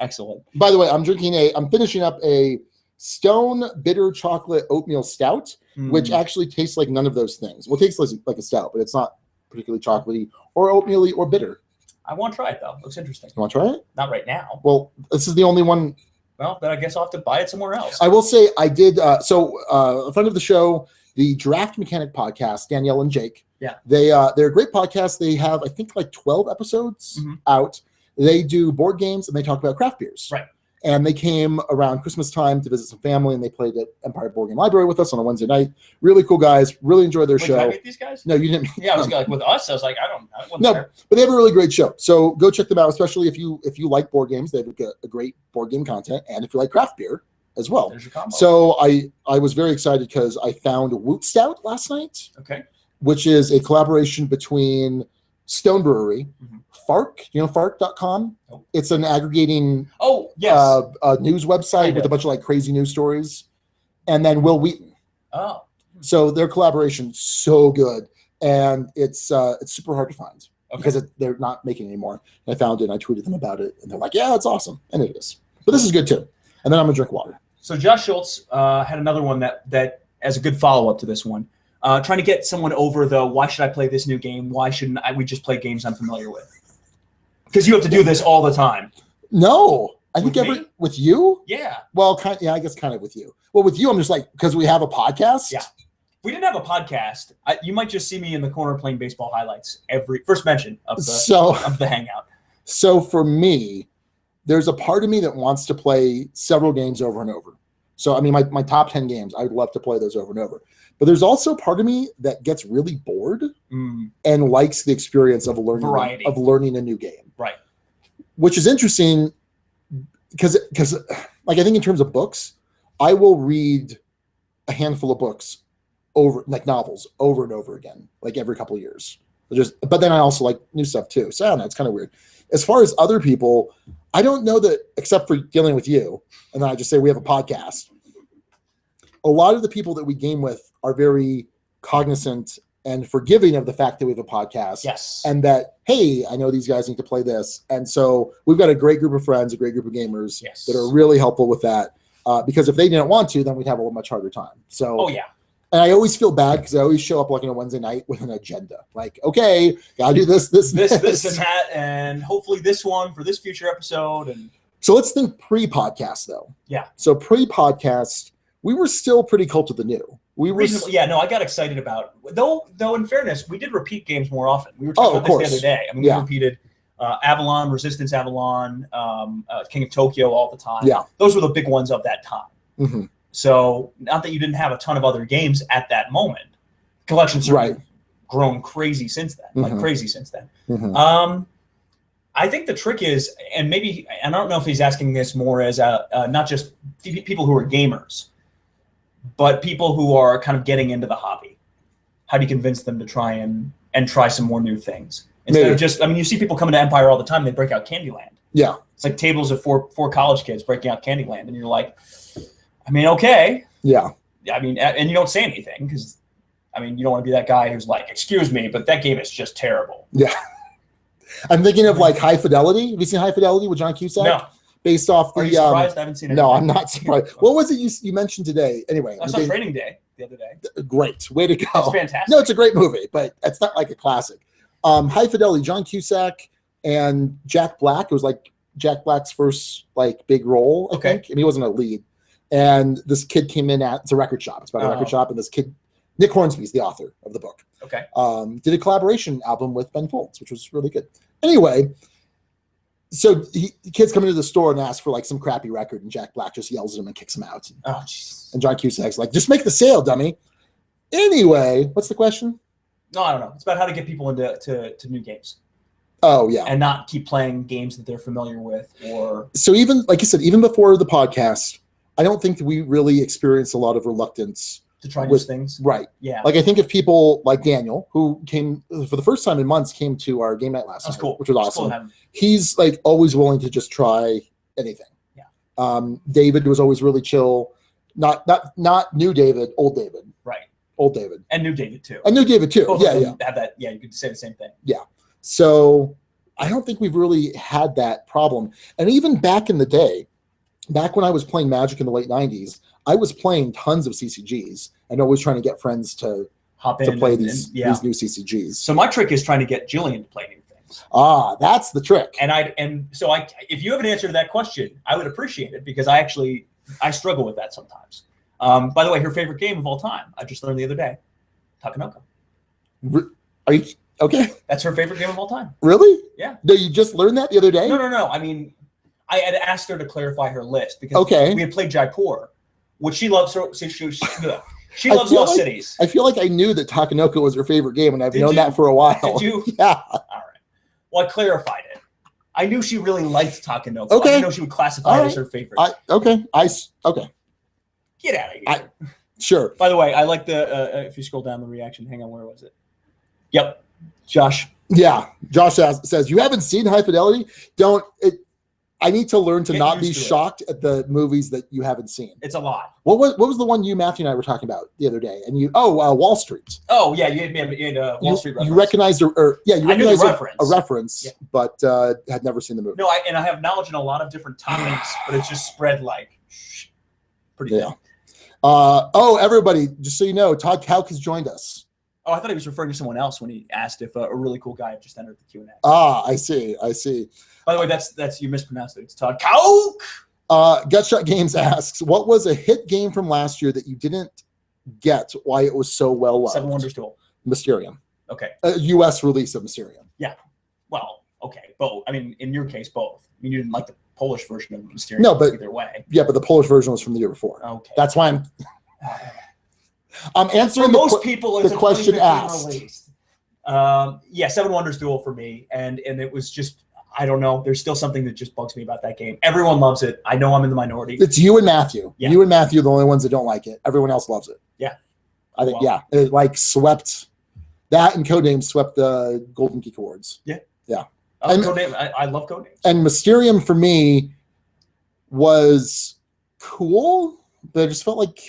Excellent. By the way, I'm finishing up a Stone Bitter Chocolate Oatmeal Stout, which actually tastes like none of those things. Well, it tastes like a stout, but it's not particularly chocolatey or oatmeal-y or bitter. I want to try it, though. Looks interesting. You want to try it? Not right now. Well, this is the only one. Well, then I guess I'll have to buy it somewhere else. I will say I did. A friend of the show, the Draft Mechanic podcast, Danielle and Jake. Yeah. They're a great podcast. They have, I think, like 12 episodes out. They do board games and they talk about craft beers. Right. And they came around Christmas time to visit some family, and they played at Empire Board Game Library with us on a Wednesday night. Really cool guys. Really enjoy their show. Did I meet these guys? No, you didn't meet them. I was like with us. I was like, I wasn't no, there. But they have a really great show. So go check them out, especially if you like board games. They have a great board game content, and if you like craft beer as well. There's your combo. So I was very excited because I found Woot Stout last night. Okay. Which is a collaboration between Stone Brewery, Fark, Fark.com. Oh. It's an aggregating news website with a bunch of like crazy news stories. And then Will Wheaton. Oh. So their collaboration so good. And it's super hard to find because they're not making it anymore. And I found it and I tweeted them about it. And they're like, yeah, it's awesome. And it is. But this is good too. And then I'm going to drink water. So Josh Schultz had another one that as a good follow-up to this one. Trying to get someone over the why should I play this new game? Why shouldn't we just play games I'm familiar with? Because you have to do this all the time. No, I think with you. Yeah. Well, I guess kind of with you. Well, with you, I'm just like because we have a podcast. Yeah. If we didn't have a podcast, you might just see me in the corner playing baseball highlights every first mention of the hangout. So for me, there's a part of me that wants to play several games over and over. So I mean, my top 10 games, I would love to play those over and over. But there's also part of me that gets really bored and likes the experience of learning a new game. Right. Which is interesting because like I think in terms of books, I will read a handful of books like novels over and over again, like every couple of years. But then I also like new stuff too. So I don't know, it's kind of weird. As far as other people, I don't know that except for dealing with you, and then I just say we have a podcast. A lot of the people that we game with are very cognizant and forgiving of the fact that we have a podcast. Yes. And that, hey, I know these guys need to play this. And so we've got a great group of friends, a great group of gamers that are really helpful with that. Because if they didn't want to, then we'd have a much harder time. So, oh, yeah. And I always feel bad because I always show up like on a Wednesday night with an agenda. Like, okay, gotta do this, and that, and hopefully this one for this future episode. And so let's think pre-podcast though. Yeah. So pre-podcast, we were still pretty cult of the new. We were I got excited about though. In fairness, we did repeat games more often. We were talking about this the other day. I mean, we repeated Avalon, Resistance Avalon, King of Tokyo all the time. Yeah, those were the big ones of that time. Mm-hmm. So not that you didn't have a ton of other games at that moment. Collections have grown crazy since then, like crazy since then. Mm-hmm. I think the trick is, and maybe, and I don't know if he's asking this more as not just people who are gamers, but people who are kind of getting into the hobby. How do you convince them to try and try some more new things? Instead of just, I mean, you see people coming to Empire all the time, they break out Candyland. Yeah. It's like tables of four college kids breaking out Candyland, and you're like, I mean, okay. Yeah. I mean, and you don't say anything because, I mean, you don't want to be that guy who's like, excuse me, but that game is just terrible. Yeah. I'm thinking of like High Fidelity. Have you seen High Fidelity with John Cusack? No. Based off the. Are you surprised? I haven't seen it. No, I'm not surprised. What was it you mentioned today? Anyway. I saw Training Day the other day. Great. Way to go. It's fantastic. No, it's a great movie, but it's not like a classic. High Fidelity, John Cusack and Jack Black. It was like Jack Black's first like big role, I think. I mean, he wasn't a lead. And this kid came in it's a record shop. It's about a record shop. And this kid, Nick Hornsby's the author of the book. Okay. Did a collaboration album with Ben Folds, which was really good. Anyway, so kids come into the store and ask for like some crappy record, and Jack Black just yells at him and kicks him out. Oh, jeez. And John Cusack's like, just make the sale, dummy. Anyway, what's the question? No, I don't know. It's about how to get people into to new games. Oh, yeah. And not keep playing games that they're familiar with. So even, like you said, even before the podcast, I don't think that we really experienced a lot of reluctance to try new things. Right. Yeah. Like I think if people like Daniel, who came for the first time in months, came to our game night last night, cool. Which was awesome. Cool. He's like always willing to just try anything. Yeah. David was always really chill. Not new David, old David. Right. Old David. And new David too. Both of them have that. Yeah, you could say the same thing. Yeah. So I don't think we've really had that problem. And even back in the day, back when I was playing Magic in the late 90s, I was playing tons of CCGs and always trying to get friends to hop in to play these new CCGs. So my trick is trying to get Jillian to play new things. Ah, that's the trick. So if you have an answer to that question, I would appreciate it because I struggle with that sometimes. By the way, her favorite game of all time, I just learned the other day, Takenoko. Are you okay? That's her favorite game of all time. Really? Yeah. No, you just learned that the other day? No. I mean, I had asked her to clarify her list because we had played Jaipur, which she loves. She loves Lost Cities. I feel like I knew that Takenoko was her favorite game, and I've known that for a while. Did you? Yeah. All right. Well, I clarified it. I knew she really liked Takenoko. Okay. I didn't know she would classify it as her favorite. Okay. Get out of here. Sure. By the way, I like the if you scroll down the reaction. Hang on, where was it? Yep. Josh. Yeah. Josh says, you haven't seen High Fidelity? I need to learn to not be shocked at the movies that you haven't seen. It's a lot. What was the one you, Matthew, and I were talking about the other day? And Wall Street. Oh yeah, you had Wall Street reference. You recognized you recognized a reference, yeah. But had never seen the movie. No, I have knowledge in a lot of different topics, but it's just spread like pretty thin. Everybody, just so you know, Todd Kauk has joined us. Oh, I thought he was referring to someone else when he asked if a really cool guy had just entered the Q&A. Ah, I see. By the way, that's you mispronounced it. It's Todd Kauk. Gutshot Games asks, what was a hit game from last year that you didn't get why it was so well loved? Seven Wonders Duel. Mysterium. Okay. U.S. release of Mysterium. Yeah. Well, okay. Both. I mean, in your case, both. I mean, you didn't like the Polish version of Mysterium. No, but either way. Yeah, but the Polish version was from the year before. Okay. That's why I'm answering for most people the question asked. Released. Seven Wonders Duel for me, and it was just, I don't know. There's still something that just bugs me about that game. Everyone loves it. I know I'm in the minority. It's you and Matthew. Yeah. You and Matthew are the only ones that don't like it. Everyone else loves it. Yeah. I think, it like swept that, and Codenames swept the Golden Geek Awards. Yeah. Yeah. I love Codenames. And Mysterium for me was cool, but I just felt like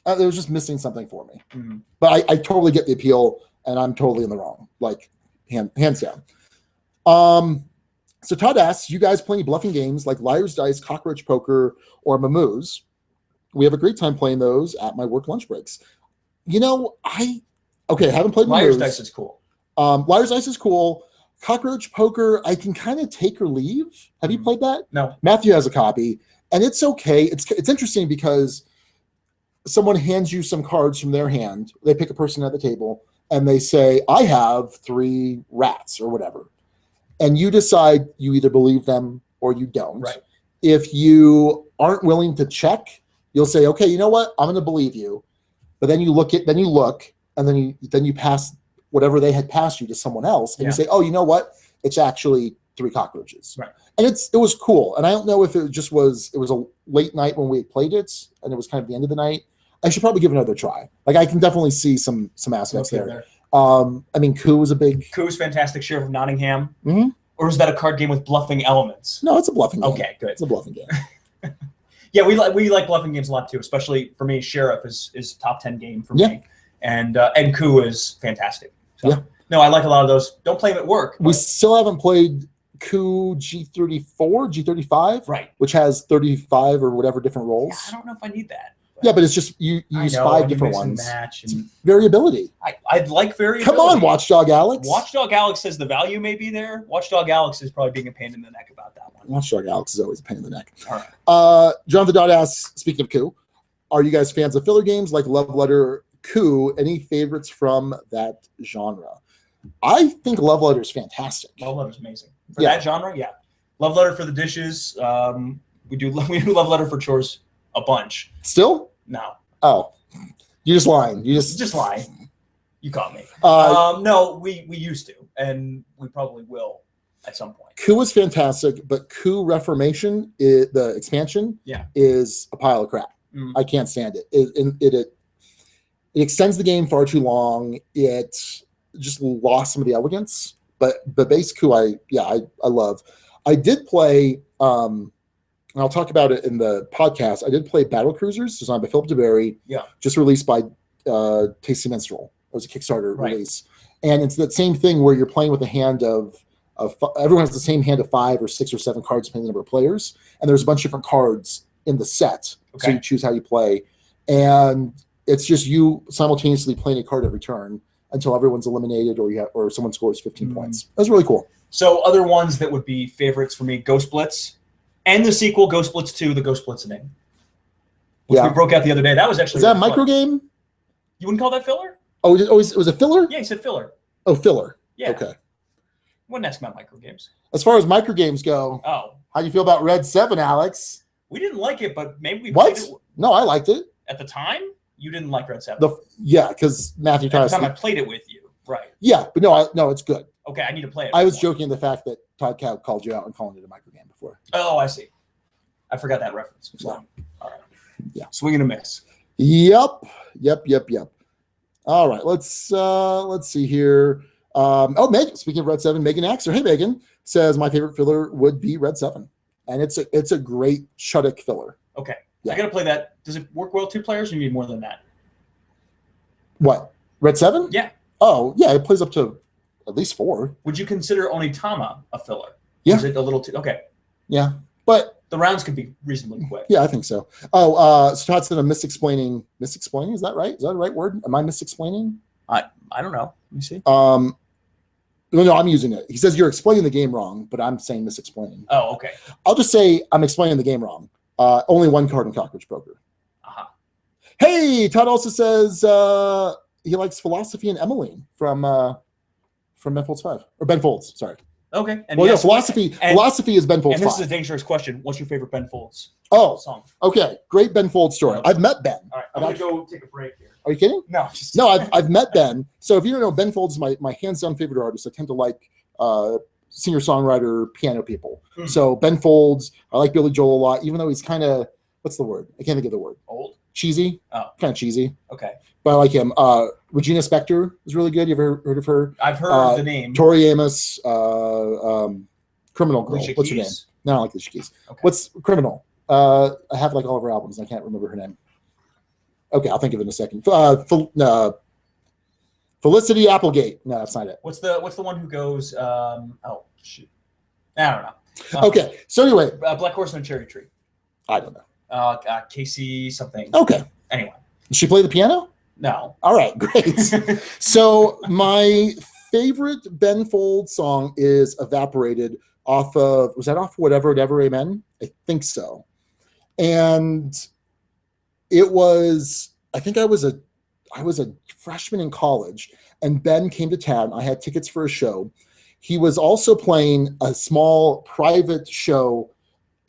it was just missing something for me. Mm-hmm. But I totally get the appeal, and I'm totally in the wrong, like hands down. So Todd asks, you guys play any bluffing games like Liar's Dice, Cockroach Poker, or Mamooze? We have a great time playing those at my work lunch breaks. I haven't played Liar's Mamooze. Dice is cool. Liar's Dice is cool. Cockroach Poker, I can kind of take or leave. Have you played that? No. Matthew has a copy, and it's okay. It's interesting because someone hands you some cards from their hand. They pick a person at the table, and they say, I have 3 rats or whatever. And you decide you either believe them or you don't. Right. If you aren't willing to check, you'll say, okay, you know what? I'm going to believe you. But then you look, and then you pass whatever they had passed you to someone else, and you say, oh, you know what? It's actually 3 cockroaches. Right. And it was cool. And I don't know if it was a late night when we played it, and it was kind of the end of the night. I should probably give it another try. Like, I can definitely see some aspects there. I mean, Coup was a big... Coup is fantastic. Sheriff of Nottingham. Mm-hmm. Or is that a card game with bluffing elements? No, it's a bluffing game. Okay, good. It's a bluffing game. Yeah, we like bluffing games a lot too. Especially for me, Sheriff is top 10 game for me, and Coup is fantastic. So, no, I like a lot of those. Don't play them at work. We still haven't played Coup G34, G35, right? Which has 35 or whatever different roles. Yeah, I don't know if I need that. Yeah, but it's just you use 5 different ones. Match variability. I'd like variability. Come on, Watchdog Alex. Watchdog Alex says the value may be there. Watchdog Alex is probably being a pain in the neck about that one. Watchdog Alex is always a pain in the neck. All right. Jonathan Dodd asks, speaking of Coup, are you guys fans of filler games like Love Letter, Coup? Any favorites from that genre? I think Love Letter is fantastic. Love Letter is amazing. For that genre, yeah. Love Letter for the dishes. We do Love Letter for chores a bunch. Still? No. Oh, you're just lying. You just lying. You caught me. No, we used to, and we probably will at some point. Coup is fantastic, but Coup Reformation, the expansion, is a pile of crap. Mm. I can't stand it. It extends the game far too long. It just lost some of the elegance. But base Coup, I love. I did play and I'll talk about it in the podcast. I did play Battle Cruisers, designed by Philip DeBerry. Yeah. Just released by Tasty Minstrel. It was a Kickstarter release, and it's that same thing where you're playing with a hand of everyone has the same hand of 5 or 6 or 7 cards depending on the number of players, and there's a bunch of different cards in the set, so you choose how you play, and it's just you simultaneously playing a card every turn until everyone's eliminated or someone scores 15 points. That was really cool. So other ones that would be favorites for me, Ghost Blitz, and the sequel, Ghost Blitz 2, the Ghost Blitzening, which we broke out the other day. That was actually Is that a micro game? You wouldn't call that filler? Oh, it was a filler? Yeah, he said filler. Oh, filler. Yeah. Okay. Wouldn't ask about micro games. As far as micro games go, how do you feel about Red 7, Alex? We didn't like it, but maybe we played it. No, I liked it. At the time, you didn't like Red 7. Because Matthew Todd. At the time I played it with you. Right. Yeah, but no, it's good. Okay, I need to play it. I was joking the fact that Todd Cow called you out and calling it a micro game before. Oh, I see. I forgot that reference. So, all right. Yeah. Swing and a miss. Yep. All right, let's see here. Megan, speaking of Red 7, Megan Axer. Hey, Megan, says my favorite filler would be Red 7. And it's a great Shuddick filler. Okay. Yeah. I got to play that. Does it work well 2 players or you need more than that? What? Red 7? Yeah. Oh, yeah, it plays up to at least 4. Would you consider Onitama a filler? Yeah. Is it a little too... Okay. Yeah, but... The rounds could be reasonably quick. Yeah, I think so. Oh, so Todd said I'm misexplaining. Misexplaining? Is that right? Is that the right word? Am I misexplaining? I don't know. Let me see. No, I'm using it. He says you're explaining the game wrong, but I'm saying misexplaining. Oh, okay. I'll just say I'm explaining the game wrong. Only 1 card in Cockroach Poker. Uh-huh. Hey, Todd also says he likes Philosophy and Emmeline from Ben Folds 5. Or Ben Folds, sorry. Okay. And Philosophy is Ben Folds 5. And this is a dangerous question. What's your favorite Ben Folds song? Okay. Great Ben Folds story. I've met Ben. All right. I'm going to go take a break here. Are you kidding? No. I've met Ben. So if you don't know, Ben Folds is my hands-down favorite artist. I tend to like singer-songwriter, piano people. Mm. So Ben Folds, I like Billy Joel a lot, even though he's kind of, what's the word? I can't think of the word. Old? Cheesy. Oh. Kind of cheesy. Okay. But I like him. Regina Spektor is really good. You ever heard of her? I've heard the name. Tori Amos, Criminal Girl. Alicia What's Keys? her name? No, I don't like Alicia Keys. Okay. What's Criminal? I have like all of her albums. And I can't remember her name. Okay, I'll think of it in a second. Felicity Applegate. No, that's not it. What's the one who goes? Oh shoot, I don't know. Okay, so anyway, Black Horse and Cherry Tree. I don't know. Casey something. Okay. Anyway, does she play the piano? No. All right, great. So my favorite Ben Folds song is "Evaporated" off of Whatever Amen? I think so. And it was, I think I was a freshman in college, and Ben came to town. I had tickets for a show. He was also playing a small private show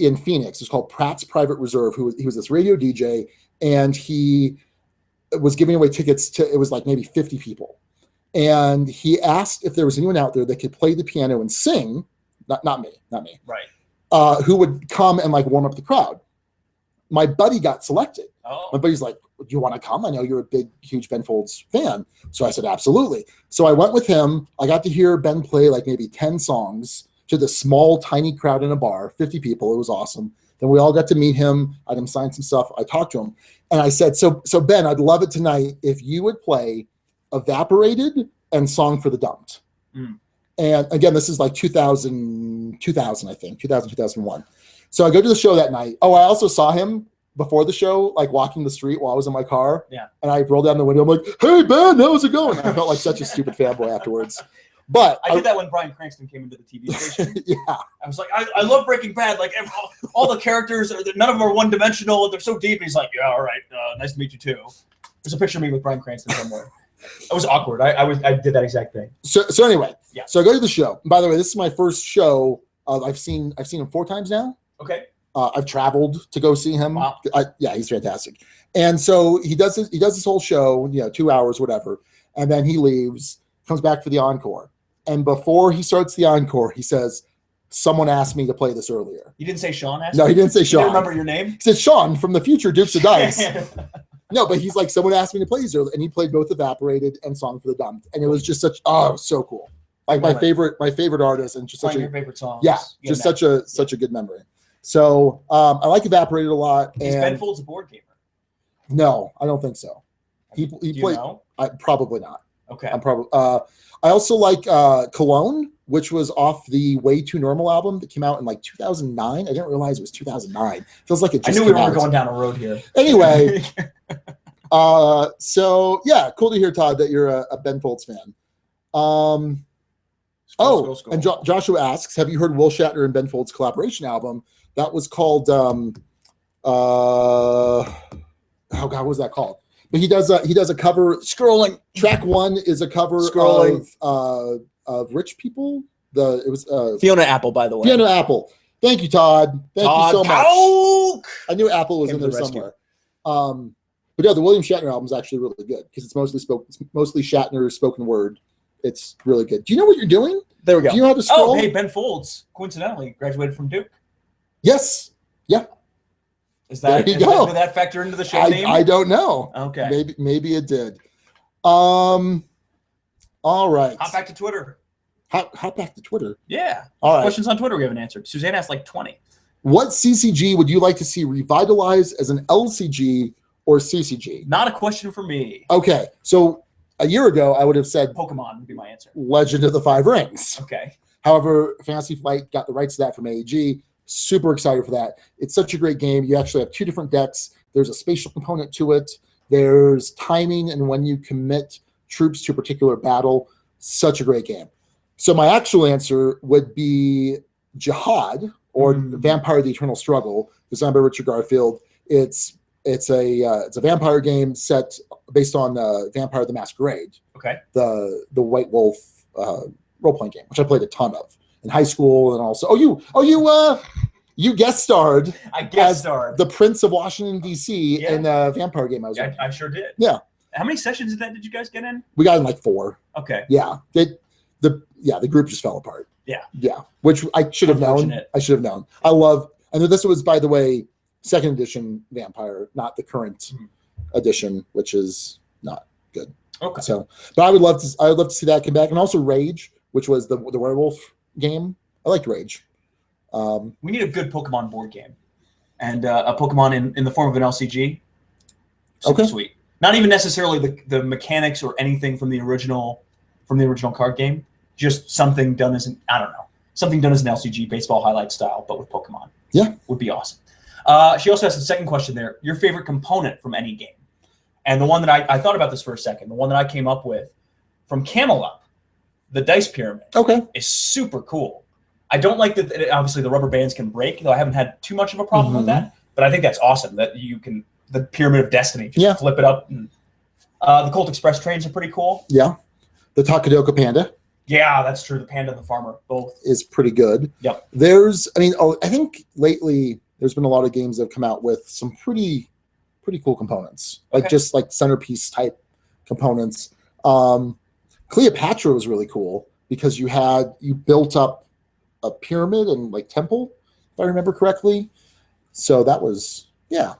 in Phoenix. It's called Pratt's Private Reserve. He was this radio DJ, and he was giving away tickets to, it was like maybe 50 people. And he asked if there was anyone out there that could play the piano and sing, not me. Right. Who would come and like warm up the crowd. My buddy got selected. Oh. My buddy's like, do you want to come? I know you're a big, huge Ben Folds fan. So I said, absolutely. So I went with him. I got to hear Ben play like maybe 10 songs to the small, tiny crowd in a bar, 50 people. It was awesome. Then we all got to meet him. I had him sign some stuff. I talked to him. And I said, so Ben, I'd love it tonight if you would play Evaporated and Song for the Dumped. Mm. And again, this is like 2000, I think, 2001. So I go to the show that night. Oh, I also saw him before the show, like walking the street while I was in my car. Yeah. And I rolled down the window. I'm like, hey, Ben, how's it going? And I felt like such a stupid fanboy afterwards. But I did that when Bryan Cranston came into the TV station. Yeah. I was like, I love Breaking Bad. Like all the characters, none of them are one-dimensional. They're so deep. And he's like, yeah, all right. Nice to meet you too. There's a picture of me with Bryan Cranston somewhere. It was awkward. I did that exact thing. So anyway, yeah. So I go to the show. By the way, this is my first show. I've seen him 4 times now. Okay. I've traveled to go see him. Wow. Yeah, he's fantastic. And so he does this whole show, 2 hours, whatever. And then he leaves, comes back for the encore. And before he starts the encore, he says, someone asked me to play this earlier. You didn't say Sean asked? No, he didn't say Sean. You remember your name? He said Sean from the future Dukes of Dice. No, but he's like, someone asked me to play these earlier. And he played both Evaporated and Song for the Dumped. And it was just so cool. Like my favorite artist, and just such your favorite songs. Yeah, just such a good memory. So I like Evaporated a lot. Is and Ben Folds a board gamer? No, I don't think so. He Do you played. know? Probably not. Okay. I'm probably. I also like Cologne, which was off the Way Too Normal album that came out in like 2009. I didn't realize it was 2009. Feels like it just I knew we came were out. going down a road here. Anyway, so yeah, cool to hear, Todd, that you're a Ben Folds fan. Scroll. And Joshua asks, have you heard Will Shatner and Ben Folds' collaboration album? That was called oh God, what was that called? But he does a cover. Scrolling. Track 1 is a cover of Rich People. It was Fiona Apple, by the way. Fiona Apple. Thank you, Todd. Thank you so much. I knew Apple was in there somewhere. But yeah, the William Shatner album is actually really good because it's mostly Shatner spoken word. It's really good. Do you know what you're doing? There we go. Do you know how to scroll? Oh, hey, Ben Folds, coincidentally, graduated from Duke. Yes. Yeah. Did that factor into the show name? I don't know. Okay. Maybe it did. All right. Hop back to Twitter. Hop back to Twitter. Yeah. All right. Questions on Twitter we haven't answered. Suzanne asked like 20. What CCG would you like to see revitalized as an LCG or CCG? Not a question for me. Okay. So a year ago, I would have said Pokemon would be my answer. Legend of the Five Rings. Okay. However, Fantasy Flight got the rights to that from AEG. Super excited for that. It's such a great game. You actually have 2 different decks. There's a spatial component to it. There's timing and when you commit troops to a particular battle. Such a great game. So my actual answer would be Jihad or Vampire: The Eternal Struggle, designed by Richard Garfield. It's a vampire game set based on Vampire the Masquerade. Okay. The White Wolf role-playing game, which I played a ton of in high school, and also you guest starred. I guest starred the Prince of Washington D.C. in the vampire game I was in. I sure did. Yeah. How many sessions of that did you guys get in? We got in like 4. Okay. Yeah. The group just fell apart. Yeah. Yeah. Which I should have known. I know this was, by the way, 2nd edition Vampire, not the current edition, which is not good. Okay. So, but I would love to see that come back, and also Rage, which was the werewolf game. I liked Rage. We need a good Pokemon board game, and a Pokemon in the form of an LCG. Super sweet. Not even necessarily the mechanics or anything from the original card game. Just something done as an LCG, baseball highlight style, but with Pokemon. Yeah, would be awesome. She also has a second question there. Your favorite component from any game? And the one that I thought about this for a second. The one that I came up with from Camelot, the dice pyramid. Okay. Is super cool. I don't like that. Obviously, the rubber bands can break, though I haven't had too much of a problem with that. But I think that's awesome that you can the Pyramid of Destiny. Just flip it up. And, the Colt Express trains are pretty cool. Yeah. The Takadoka Panda. Yeah, that's true. The Panda and the Farmer both is pretty good. Yep. I think lately there's been a lot of games that have come out with some pretty cool components, like just like centerpiece type components. Cleopatra was really cool because you built up a pyramid and like temple, if I remember correctly. So that was I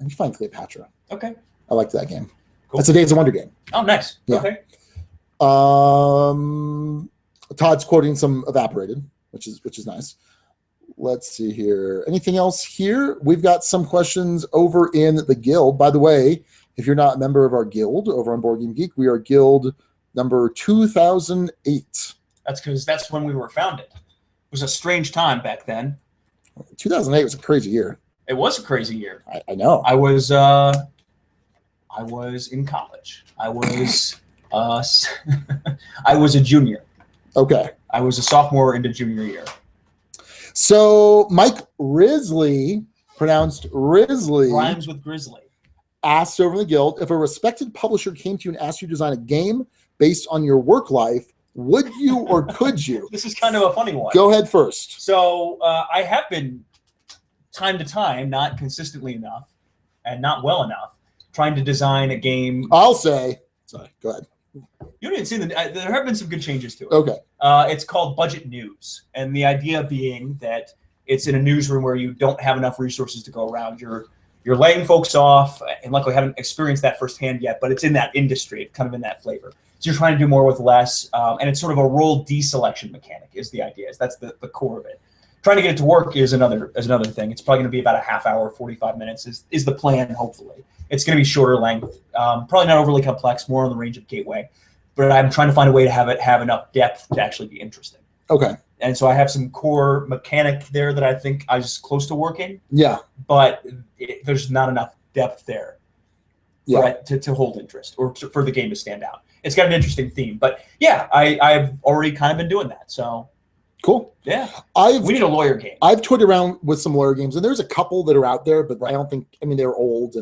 can find Cleopatra. Okay. I liked that game. Cool. That's a Days of Wonder game. Oh, nice. Yeah. Okay. Todd's quoting some Evaporated, which is nice. Let's see here. Anything else here? We've got some questions over in the guild. By the way, if you're not a member of our guild over on Board Game Geek, we are guild number 2008. That's because that's when we were founded. It was a strange time back then. 2008 was a crazy year. It was a crazy year. I know. I was in college. I was I was a junior. Okay. I was a sophomore into junior year. So Mike Risley, pronounced Risley, rhymes with Grizzly, asked over in the guild, if a respected publisher came to you and asked you to design a game based on your work life, would you or could you? This is kind of a funny one. Go ahead first. So I have been, time to time, not consistently enough and not well enough, trying to design a game. I'll say. Sorry, go ahead. You haven't seen there have been some good changes to it. Okay. It's called Budget News. And the idea being that it's in a newsroom where you don't have enough resources to go around. You're laying folks off, and luckily haven't experienced that firsthand yet, but it's in that industry, kind of in that flavor. So you're trying to do more with less, and it's sort of a role deselection mechanic is the idea. That's the core of it. trying to get it to work is another thing. It's probably going to be about a half hour, 45 minutes is the plan. Hopefully, it's going to be shorter length, probably not overly complex, more on the range of Gateway. But I'm trying to find a way to have enough depth to actually be interesting. Okay. And so I have some core mechanic there that I think I was close to working. Yeah. But there's not enough depth there for it to hold interest or for the game to stand out. It's got an interesting theme. But yeah, I've already kind of been doing that. So cool. Yeah. We need a lawyer game. I've toyed around with some lawyer games, and there's a couple that are out there, but I don't think, I mean, they're old.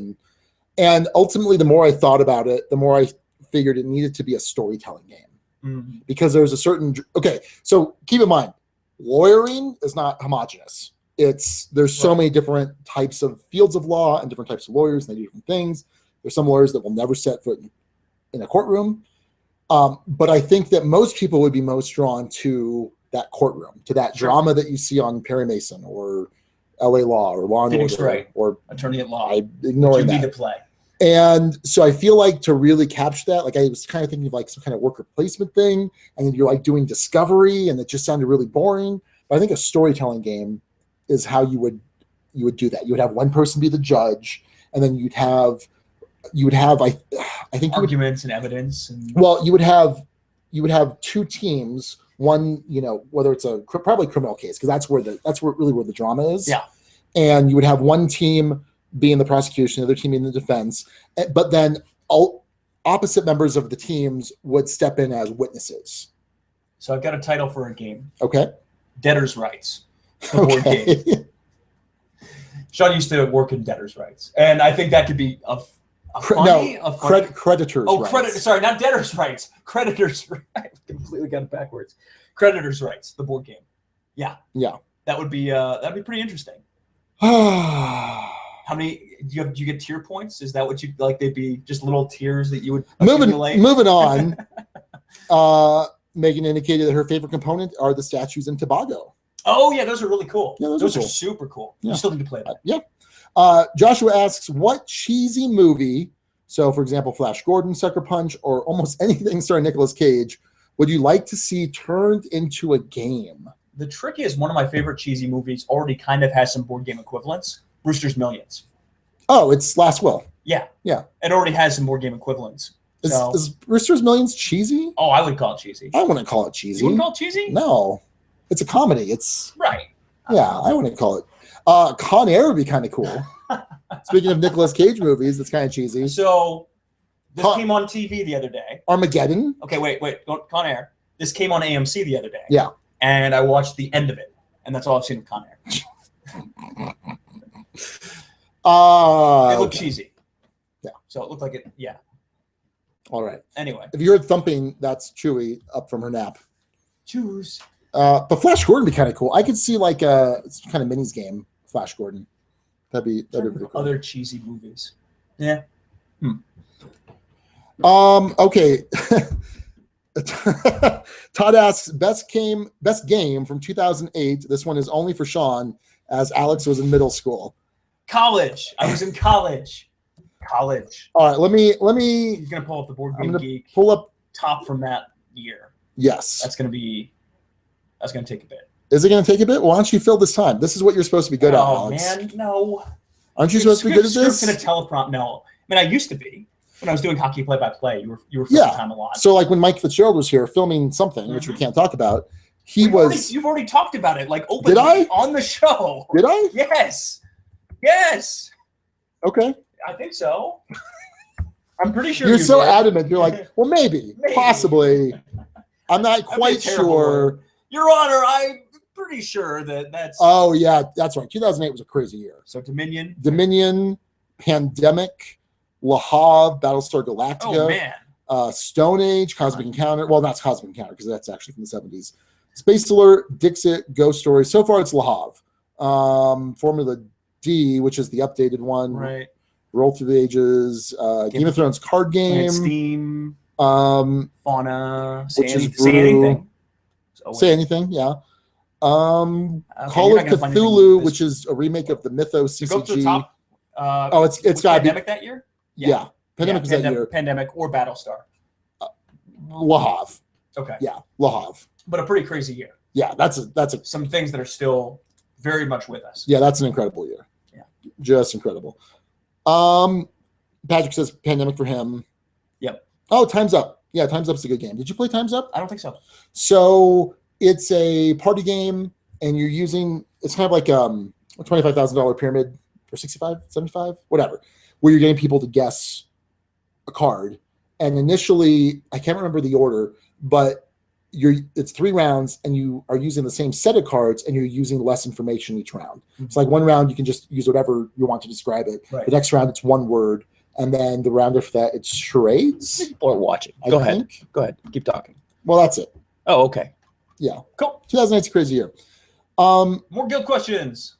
And ultimately, the more I thought about it, the more I figured it needed to be a storytelling game. Mm-hmm. Because there's a certain, okay, so keep in mind, lawyering is not homogenous. There's so many different types of fields of law and different types of lawyers, and they do different things. There's some lawyers that will never set foot in a courtroom. But I think that most people would be most drawn to that courtroom, to that drama that you see on Perry Mason or LA Law or Law and Order or Attorney at Law. Ignoring that. You need to play. And so I feel like to really capture that, like I was kind of thinking of like some kind of worker placement thing, and then you're like doing discovery, and it just sounded really boring. But I think a storytelling game is how you would do that. You would have one person be the judge, and then you'd have I think arguments and evidence. Well, you would have two teams. One, whether it's probably criminal case, because that's where really where the drama is. Yeah. And you would have one team being the prosecution, the other team being the defense, but then all opposite members of the teams would step in as witnesses. So I've got a title for a game. Okay. Debtor's Rights. The board game. Sean used to work in debtor's rights, and I think that could be creditors' rights. Sorry, not debtor's rights. Creditors' rights. I completely got it backwards. Creditors' rights. The board game. Yeah. Yeah. That would be pretty interesting. How many do you get tier points? Is that what you like? They'd be just little tiers that you would accumulate? Moving on. Megan indicated that her favorite component are the statues in Tobago. Oh yeah, those are really cool. Yeah, those are super cool. Yeah. You still need to play that. Yeah. Joshua asks, what cheesy movie, so for example, Flash Gordon, Sucker Punch, or almost anything starring Nicolas Cage, would you like to see turned into a game? The trick is one of my favorite cheesy movies already kind of has some board game equivalents. Brewster's Millions. Oh, it's Last Will. Yeah. Yeah. It already has some board game equivalents. Is Brewster's Millions cheesy? Oh, I would call it cheesy. I wouldn't call it cheesy. You wouldn't call it cheesy? No. It's a comedy. It's right. Yeah, I wouldn't call it. Con Air would be kind of cool. Speaking of Nicolas Cage movies, that's kind of cheesy. So this came on TV the other day. Armageddon. Okay, wait. Con Air. This came on AMC the other day. Yeah. And I watched the end of it, and that's all I've seen of Con Air. It looked cheesy. Yeah. So it looked like it. Yeah. All right. Anyway. If you heard thumping, that's Chewie up from her nap. Choose. But Flash Gordon would be kind of cool. I could see like a kind of minis game, Flash Gordon. That'd be pretty cool. Other cheesy movies. Yeah. Okay. Todd asks, best game from 2008. This one is only for Sean, as Alex was in middle school. College. I was in college. All right, let me. He's gonna pull up the Board Game Geek. Pull up top from that year. Yes. That's gonna take a bit. Is it gonna take a bit? Why don't you fill this time? This is what you're supposed to be good at, Alex. Oh man, no. Aren't you supposed to be good at this? Script and a teleprompt. No. I mean, I used to be. When I was doing hockey play-by-play, you were filling time a lot. So like when Mike Fitzgerald was here filming something, which we can't talk about, you've already talked about it, like openly. Did I? On the show. Did I? Yes. Okay. I think so. I'm pretty sure you're so adamant. You're like, well, maybe. Possibly. I'm not quite sure. Your Honor, I'm pretty sure that's. Oh yeah, that's right. 2008 was a crazy year. So Dominion, Pandemic, Le Havre, Battlestar Galactica. Oh man. Stone Age, Cosmic Encounter. Well, not Cosmic Encounter because that's actually from the 70s. Space Alert, Dixit, Ghost Story. So far, it's Le Havre. Formula D, which is the updated one. Right. Roll Through the Ages. Game of Thrones card game. Steam. Fauna. Say anything. Say anything. Yeah. Call of Cthulhu, which is a remake of the Mythos CCG. Go to the top. It's got to be Pandemic that year. Yeah. Pandemic was that year. Pandemic or Battlestar. Le Havre. Okay. Yeah, Le Havre. But a pretty crazy year. Yeah, that's a some things that are still very much with us. Yeah, that's an incredible year. Yeah. Just incredible. Patrick says Pandemic for him. Yep. Oh, Time's Up. Yeah, Time's Up's a good game. Did you play Time's Up? I don't think so. So it's a party game, and you're using, it's kind of like a $25,000 pyramid, or 65, 75, whatever, where you're getting people to guess a card. And initially, I can't remember the order, but it's 3 rounds, and you are using the same set of cards, and you're using less information each round. Mm-hmm. It's like one round, you can just use whatever you want to describe it. Right. The next round, it's one word. And then the round after that, it's charades. People are watching. Go ahead. Keep talking. Well, that's it. Oh, okay. Yeah. Cool. 2008's a crazy year. More guild questions.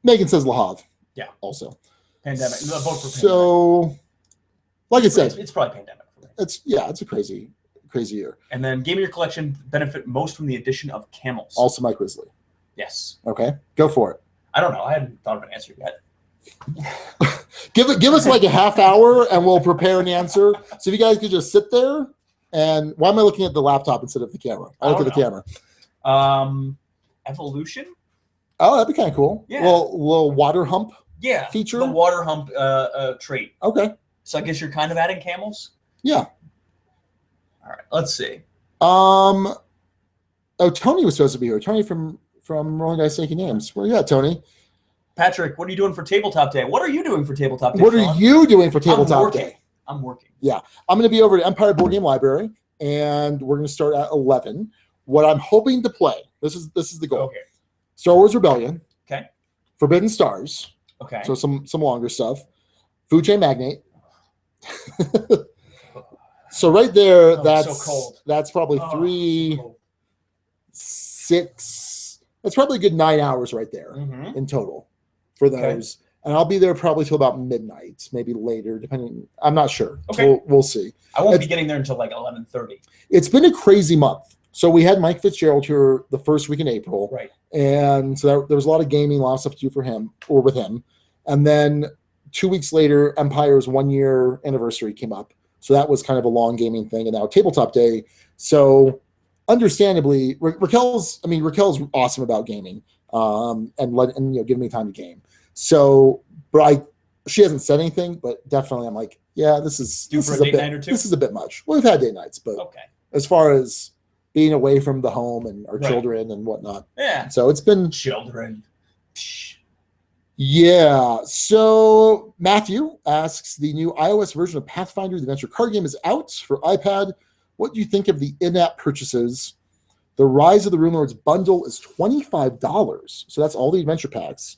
Megan says La Havre. Yeah. Also. Pandemic. Vote for Pandemic. So, like I said, it's probably Pandemic for me. It's a crazy year. And then game of your collection benefit most from the addition of camels. Also Mike Risley. Yes. Okay. Go for it. I don't know. I hadn't thought of an answer yet. Give us like a half hour and we'll prepare an answer. So if you guys could just sit there, and why am I looking at the laptop instead of the camera? I look at the camera. Evolution? Oh, that'd be kind of cool. Yeah. Little water hump feature. The water hump trait. Okay. So I guess you're kind of adding camels? Yeah. All right. Let's see. Oh, Tony was supposed to be here. Tony from Rolling Dice Taking Names. Where you at, Tony? Patrick, what are you doing for Tabletop Day? What are you doing for Tabletop Day? What are you doing for Tabletop Day? I'm working. Yeah. I'm going to be over at Empire Board Game Library, and we're going to start at 11. What I'm hoping to play, this is the goal. Okay. Star Wars Rebellion. Okay. Forbidden Stars. Okay. So some longer stuff. Food Chain Magnate. So right there, that's so cold. That's probably 6. That's probably a good 9 hours right there in total for those. Okay. And I'll be there probably till about midnight, maybe later, depending. I'm not sure. Okay. We'll see. I won't be getting there until like 11:30. It's been a crazy month. So we had Mike Fitzgerald here the first week in April. Right. And so there was a lot of gaming, a lot of stuff to do for him or with him. And then 2 weeks later, Empire's 1-year anniversary came up. So that was kind of a long gaming thing. And now Tabletop Day. So understandably, Raquel's awesome about gaming and giving me time to game. So, but she hasn't said anything, but definitely I'm like, yeah, this is a bit much. Well, we've had date nights, but as far as being away from the home and our children and whatnot. Yeah. So it's been children. Yeah. So Matthew asks, the new iOS version of Pathfinder, the adventure card game, is out for iPad. What do you think of the in-app purchases? The Rise of the Runelords bundle is $25. So that's all the adventure packs.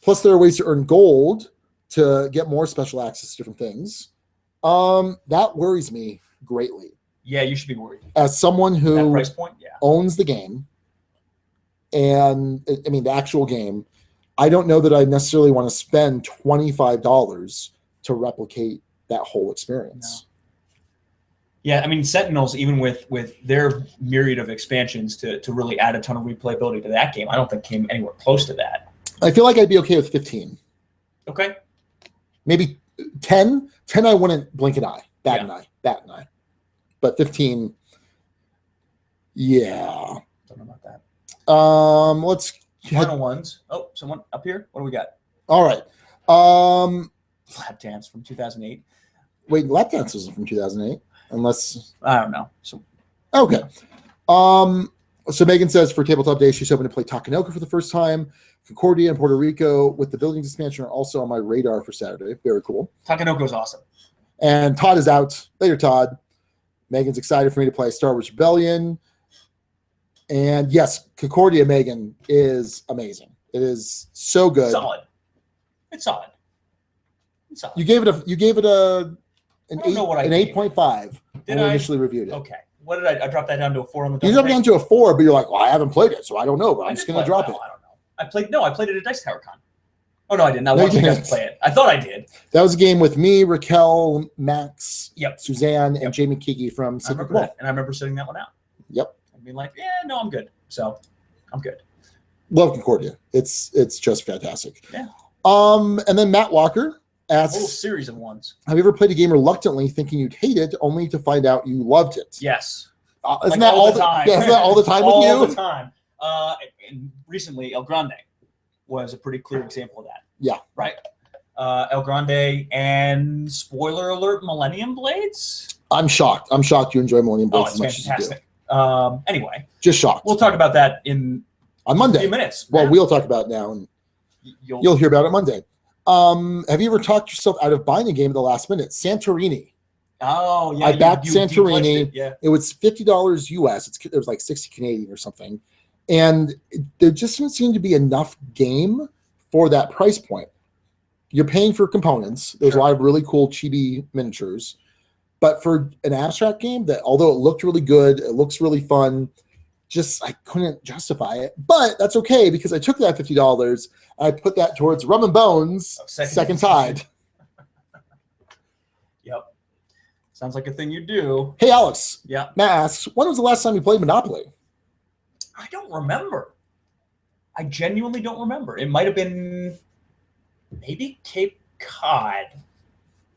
Plus there are ways to earn gold to get more special access to different things. That worries me greatly. Yeah, you should be worried. As someone who that price point, owns the game, and the actual game, I don't know that I necessarily want to spend $25 to replicate that whole experience. No. Yeah, Sentinels, even with their myriad of expansions to really add a ton of replayability to that game, I don't think came anywhere close to that. I feel like I'd be okay with 15. Okay. Maybe 10. 10 I wouldn't blink an eye, bat an eye. But 15, yeah. Don't know about that. Let's final ones. Oh, someone up here. What do we got? All right. Lap Dance from 2008. Wait, Lap Dance isn't from 2008, unless I don't know. So okay. So Megan says for Tabletop Day, she's hoping to play Takanoko for the first time. Concordia and Puerto Rico with the buildings expansion are also on my radar for Saturday. Very cool. Takanoko is awesome. And Todd is out. Later, Todd. Megan's excited for me to play Star Wars Rebellion. And yes, Concordia, Megan, is amazing. It is so good. Solid. It's solid. You gave it an 8.5 when we initially reviewed it. Okay. What did I drop that down to a 4 on the You dropped it down to a 4, but you're like, well, I haven't played it, so I don't know, but I'm just going to drop it. I don't know. I played it at Dice Tower Con. Oh, no, I didn't. I watched you guys play it. I thought I did. That was a game with me, Raquel, Max, Suzanne, and Jamie Kiki from Secret Wolf. And I remember sitting that one out. Yep. And being like, yeah, no, I'm good. So I'm good. Love Concordia. It's just fantastic. Yeah. And then Matt Walker asks, a whole series of ones. Have you ever played a game reluctantly thinking you'd hate it only to find out you loved it? Yes. Isn't that all the time? Yeah, isn't that all the time with you? All the time. And recently, El Grande was a pretty clear example of that. Yeah. Right? El Grande and, spoiler alert, Millennium Blades? I'm shocked. I'm shocked you enjoy Millennium Blades as much fantastic. as you do. Anyway. Just shocked. We'll talk about that on Monday. A few minutes. Well, we'll talk about it now, and you'll hear about it Monday. Have you ever talked yourself out of buying a game at the last minute? Santorini. Oh, yeah. I backed Santorini. It was $50 US. It was like 60 Canadian or something. And there just didn't seem to be enough game for that price point. You're paying for components. There's a lot of really cool chibi miniatures. But for an abstract game that, although it looked really good, it looks really fun, I couldn't justify it. But that's okay, because I took that $50 and I put that towards Rum and Bones Second Tide. Yep. Sounds like a thing you do. Hey, Alex. Yeah. Matt asks, when was the last time you played Monopoly? I don't remember. I genuinely don't remember. It might have been maybe Cape Cod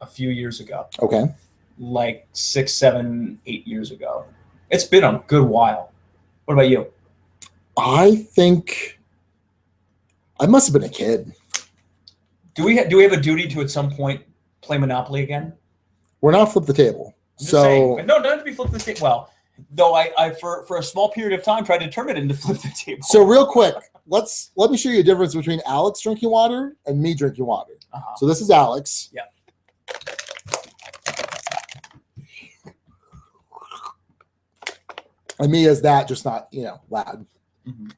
a few years ago. Okay. Like 6, 7, 8 years ago. It's been a good while. What about you? I think I must have been a kid. Do we have a duty to at some point play Monopoly again? We're not flip the table. No, don't have to be flip the table. Well, though I for a small period of time tried to turn it into flip the table. So real quick, let me show you a difference between Alex drinking water and me drinking water. So this is Alex. Yeah. And me as that, just not, loud. Mm-hmm.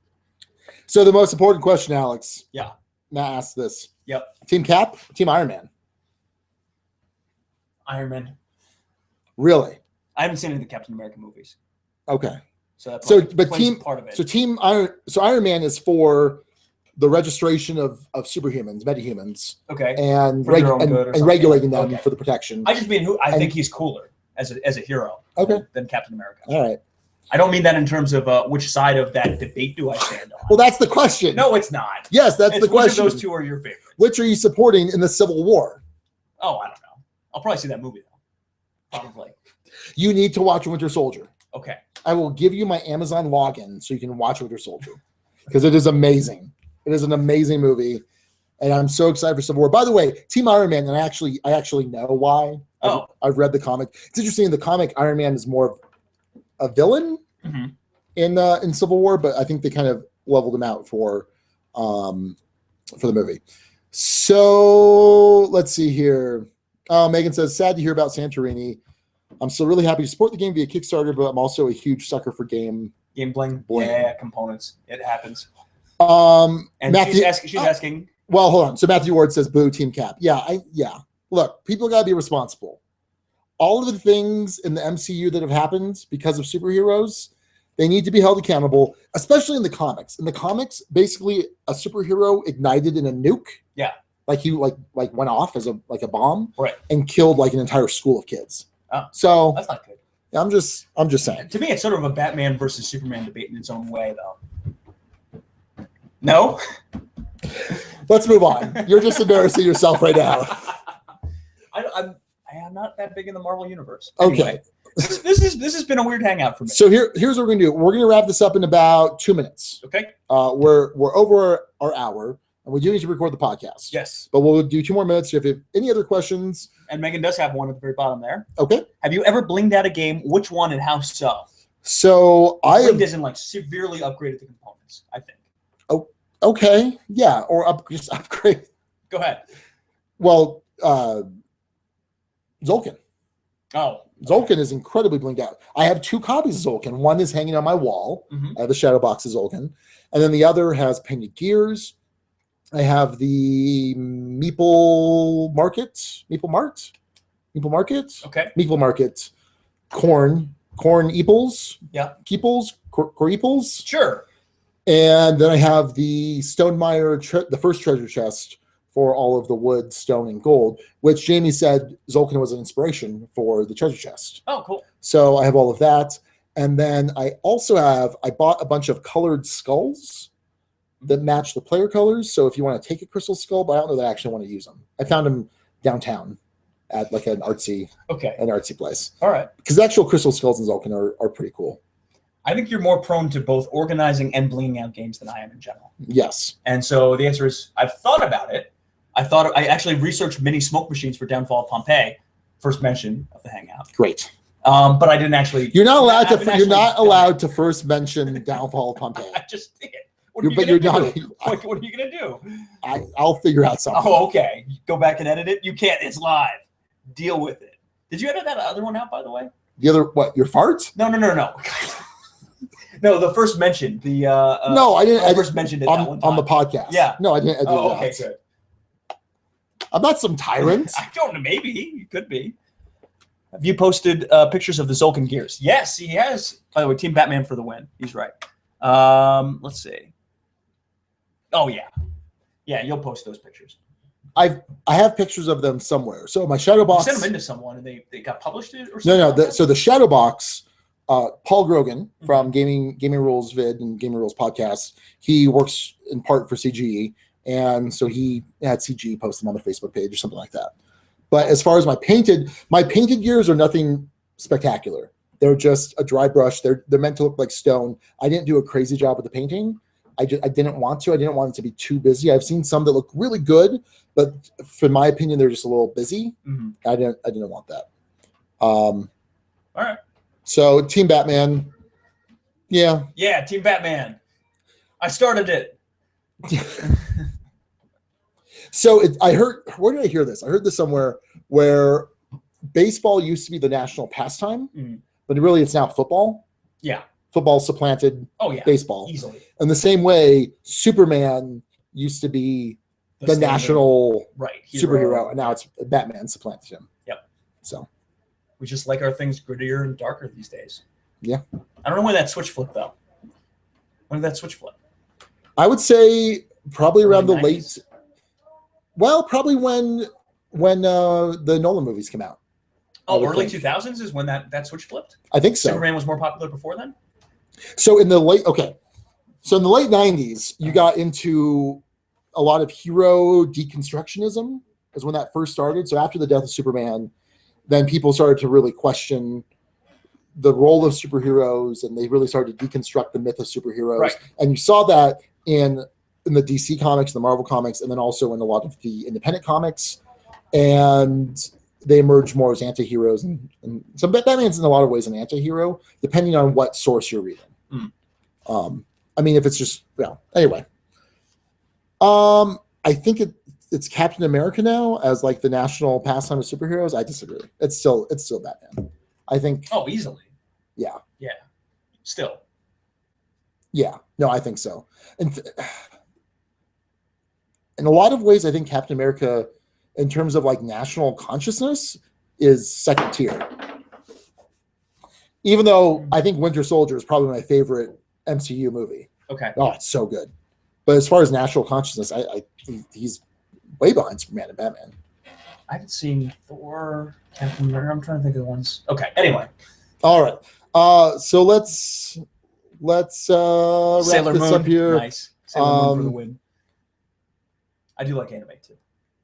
So the most important question, Alex. Yeah. Matt asked this. Yep. Team Cap, Team Iron Man? Iron Man. Really? I haven't seen any of the Captain America movies. Okay. So part of it. So Iron Man is for the registration of superhumans, metahumans. Okay. And regulating them for the protection. I just mean I think he's cooler as a hero. Okay. Than Captain America. All right. I don't mean that in terms of which side of that debate do I stand on. Well, that's the question. No, it's not. Yes, that's the question. Which of those two are your favorites? Which are you supporting in the Civil War? Oh, I don't know. I'll probably see that movie, though. Probably. You need to watch Winter Soldier. Okay. I will give you my Amazon login so you can watch Winter Soldier, because it is amazing. It is an amazing movie, and I'm so excited for Civil War. By the way, Team Iron Man, and I actually know why. I've read the comic. It's interesting. In the comic, Iron Man is more of a villain in Civil War, but I think they kind of leveled him out for the movie. So let's see here. Megan says, sad to hear about Santorini. I'm still really happy to support the game via Kickstarter, but I'm also a huge sucker for game bling. Yeah, components. It happens. And Matthew, she's asking. Well, hold on. So Matthew Ward says, boo, Team Cap. Yeah. Look, people got to be responsible. All of the things in the MCU that have happened because of superheroes, they need to be held accountable, especially in the comics. In the comics, basically, a superhero ignited in a nuke. Yeah. Like he went off as a bomb, right, and killed like an entire school of kids. Oh, so that's not good. Yeah, I'm just saying. To me, it's sort of a Batman versus Superman debate in its own way, though. No. Let's move on. You're just embarrassing yourself right now. I'm not that big in the Marvel universe. Okay. Anyway, this has been a weird hangout for me. So here's what we're gonna do. We're gonna wrap this up in about 2 minutes. Okay. We're over our hour, and we do need to record the podcast. Yes. But we'll do 2 more minutes. If you have any other questions. And Megan does have one at the very bottom there. Okay. Have you ever blinged out a game? Which one and how so? So blinged isn't like severely upgraded the components, I think. Oh, okay. Yeah. Or just upgrade. Go ahead. Well, Zolkin. Oh. Zolkin is incredibly blinged out. I have 2 copies of Zolkin. One is hanging on my wall. I have a shadow box of Zolkin. And then the other has painted gears. I have the Meeple Mart. Okay. Meeple Market. Corn Eeples. Yeah. Keeples. Core Eeples. Sure. And then I have the Stonemeyer, the first treasure chest for all of the wood, stone, and gold, which Jamie said Zolkin was an inspiration for the treasure chest. Oh, cool. So I have all of that. And then I also I bought a bunch of colored skulls that match the player colors. So if you want to take a crystal skull, but I don't know that I actually want to use them. I found them downtown at like an artsy place. All right. Because the actual crystal skulls in Zolkin are pretty cool. I think you're more prone to both organizing and blinging out games than I am in general. Yes. And so the answer is I've thought about it. I actually researched mini smoke machines for Downfall of Pompeii, first mention of the Hangout. Great. But I didn't actually. You're not allowed to. You're not allowed to first mention Downfall of Pompeii. I just did. What are you gonna do? What are you gonna do? I'll figure out something. Oh, okay. Go back and edit it. You can't. It's live. Deal with it. Did you edit that other one out, by the way? The other what? Your farts? No. No, the first mention. No, I didn't. I first mentioned it on the podcast. Yeah. No, I didn't edit Oh, it okay, out. good. I'm not some tyrant. I don't know. Maybe you could be. Have you posted pictures of the Zolkin gears? Yes, he has. By the way, Team Batman for the win. He's right. Let's see. Oh yeah, you'll post those pictures. I have pictures of them somewhere. So my shadow box. You sent them into someone, and they got published it or something. No. So the shadow box. Paul Grogan from Gaming Rules Vid and Gaming Rules Podcast. He works in part for CGE, and so he had CGE post them on their Facebook page or something like that. But as far as my painted gears are nothing spectacular. They're just a dry brush. They're meant to look like stone. I didn't do a crazy job with the painting. I didn't want to. I didn't want it to be too busy. I've seen some that look really good, but for my opinion, they're just a little busy. Mm-hmm. I didn't want that. All right. So Team Batman, yeah. Yeah, Team Batman. I started it. So I heard, where did I hear this? I heard this somewhere where baseball used to be the national pastime, but really it's now football. Yeah. Football supplanted baseball. Easily. In the same way, Superman used to be the national superhero, and now it's Batman supplanted him. Yep. So. We just like our things grittier and darker these days. Yeah. I don't know when that switch flipped, though. When did that switch flip? I would say probably around the 90s. late. Well, probably when the Nolan movies came out. Oh, early 2000s is when that switch flipped? I think so. Superman was more popular before then? So in the late 90s, you got into a lot of hero deconstructionism is when that first started. So after the death of Superman, then people started to really question the role of superheroes, and they really started to deconstruct the myth of superheroes. Right. And you saw that in the DC comics, the Marvel comics, and then also in a lot of the independent comics. And they emerge more as anti-heroes. And so Batman's in a lot of ways an anti-hero, depending on what source you're reading. I mean, if it's just, anyway. I think it's Captain America now as like the national pastime of superheroes. I disagree. It's still Batman. I think. Oh, easily. Yeah. Yeah. Still. Yeah. No, I think so. And in a lot of ways, I think Captain America, in terms of like national consciousness, is second tier. Even though I think Winter Soldier is probably my favorite MCU movie. Okay. Oh, it's so good. But as far as national consciousness, he's way behind Superman and Batman. I haven't seen Thor, Captain America. I'm trying to think of the ones. Okay. Anyway. All right. So let's wrap Sailor this Moon. up here. Nice. Sailor Moon for the win. I do like anime too.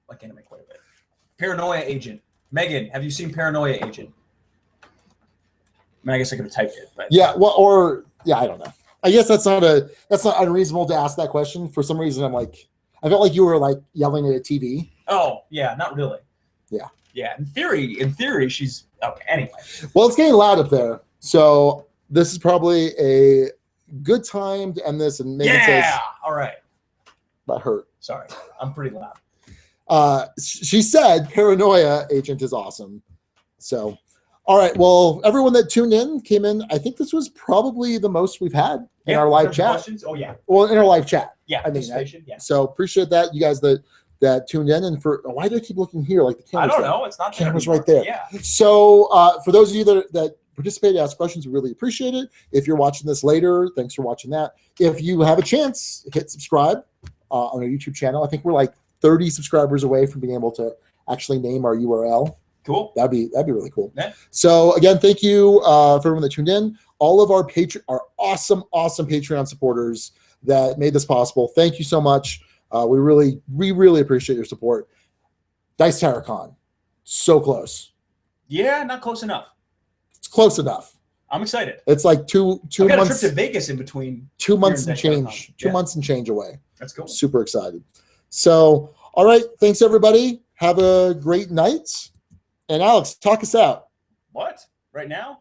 Like anime quite a bit. Paranoia Agent. Megan, have you seen Paranoia Agent? I mean, I guess I could have typed it, but yeah. Well, I don't know. I guess that's not unreasonable to ask that question. For some reason, I felt like you were like yelling at a TV. Oh yeah, not really. Yeah. Yeah. In theory, she's okay. Anyway. Well, it's getting loud up there, so this is probably a good time to end this. And Megan says, all right. That hurt. Sorry, I'm pretty loud. She said Paranoia Agent is awesome. So, all right. Well, everyone that tuned in came in. I think this was probably the most we've had in our live chat. Questions? Oh yeah. Well, in our live chat. Yeah. I mean, yeah. So appreciate that, you guys that tuned in. And why do I keep looking here? Like the camera's I don't know. It's not there camera's anymore. right there. Yeah. So for those of you that participated, ask questions, we really appreciate it. If you're watching this later, thanks for watching that. If you have a chance, hit subscribe on our YouTube channel. I think we're like 30 subscribers away from being able to actually name our URL. Cool. That'd be really cool. Yeah. So again, thank you for everyone that tuned in. All of our awesome Patreon supporters that made this possible. Thank you so much. We really appreciate your support. Dice Tower Con, so close. Yeah, not close enough. It's close enough. I'm excited. It's like two I've got months. a trip to Vegas in between. 2 months and here change. 2 months and change away. That's cool. Super excited. So, all right. Thanks, everybody. Have a great night. And Alex, talk us out. What? Right now?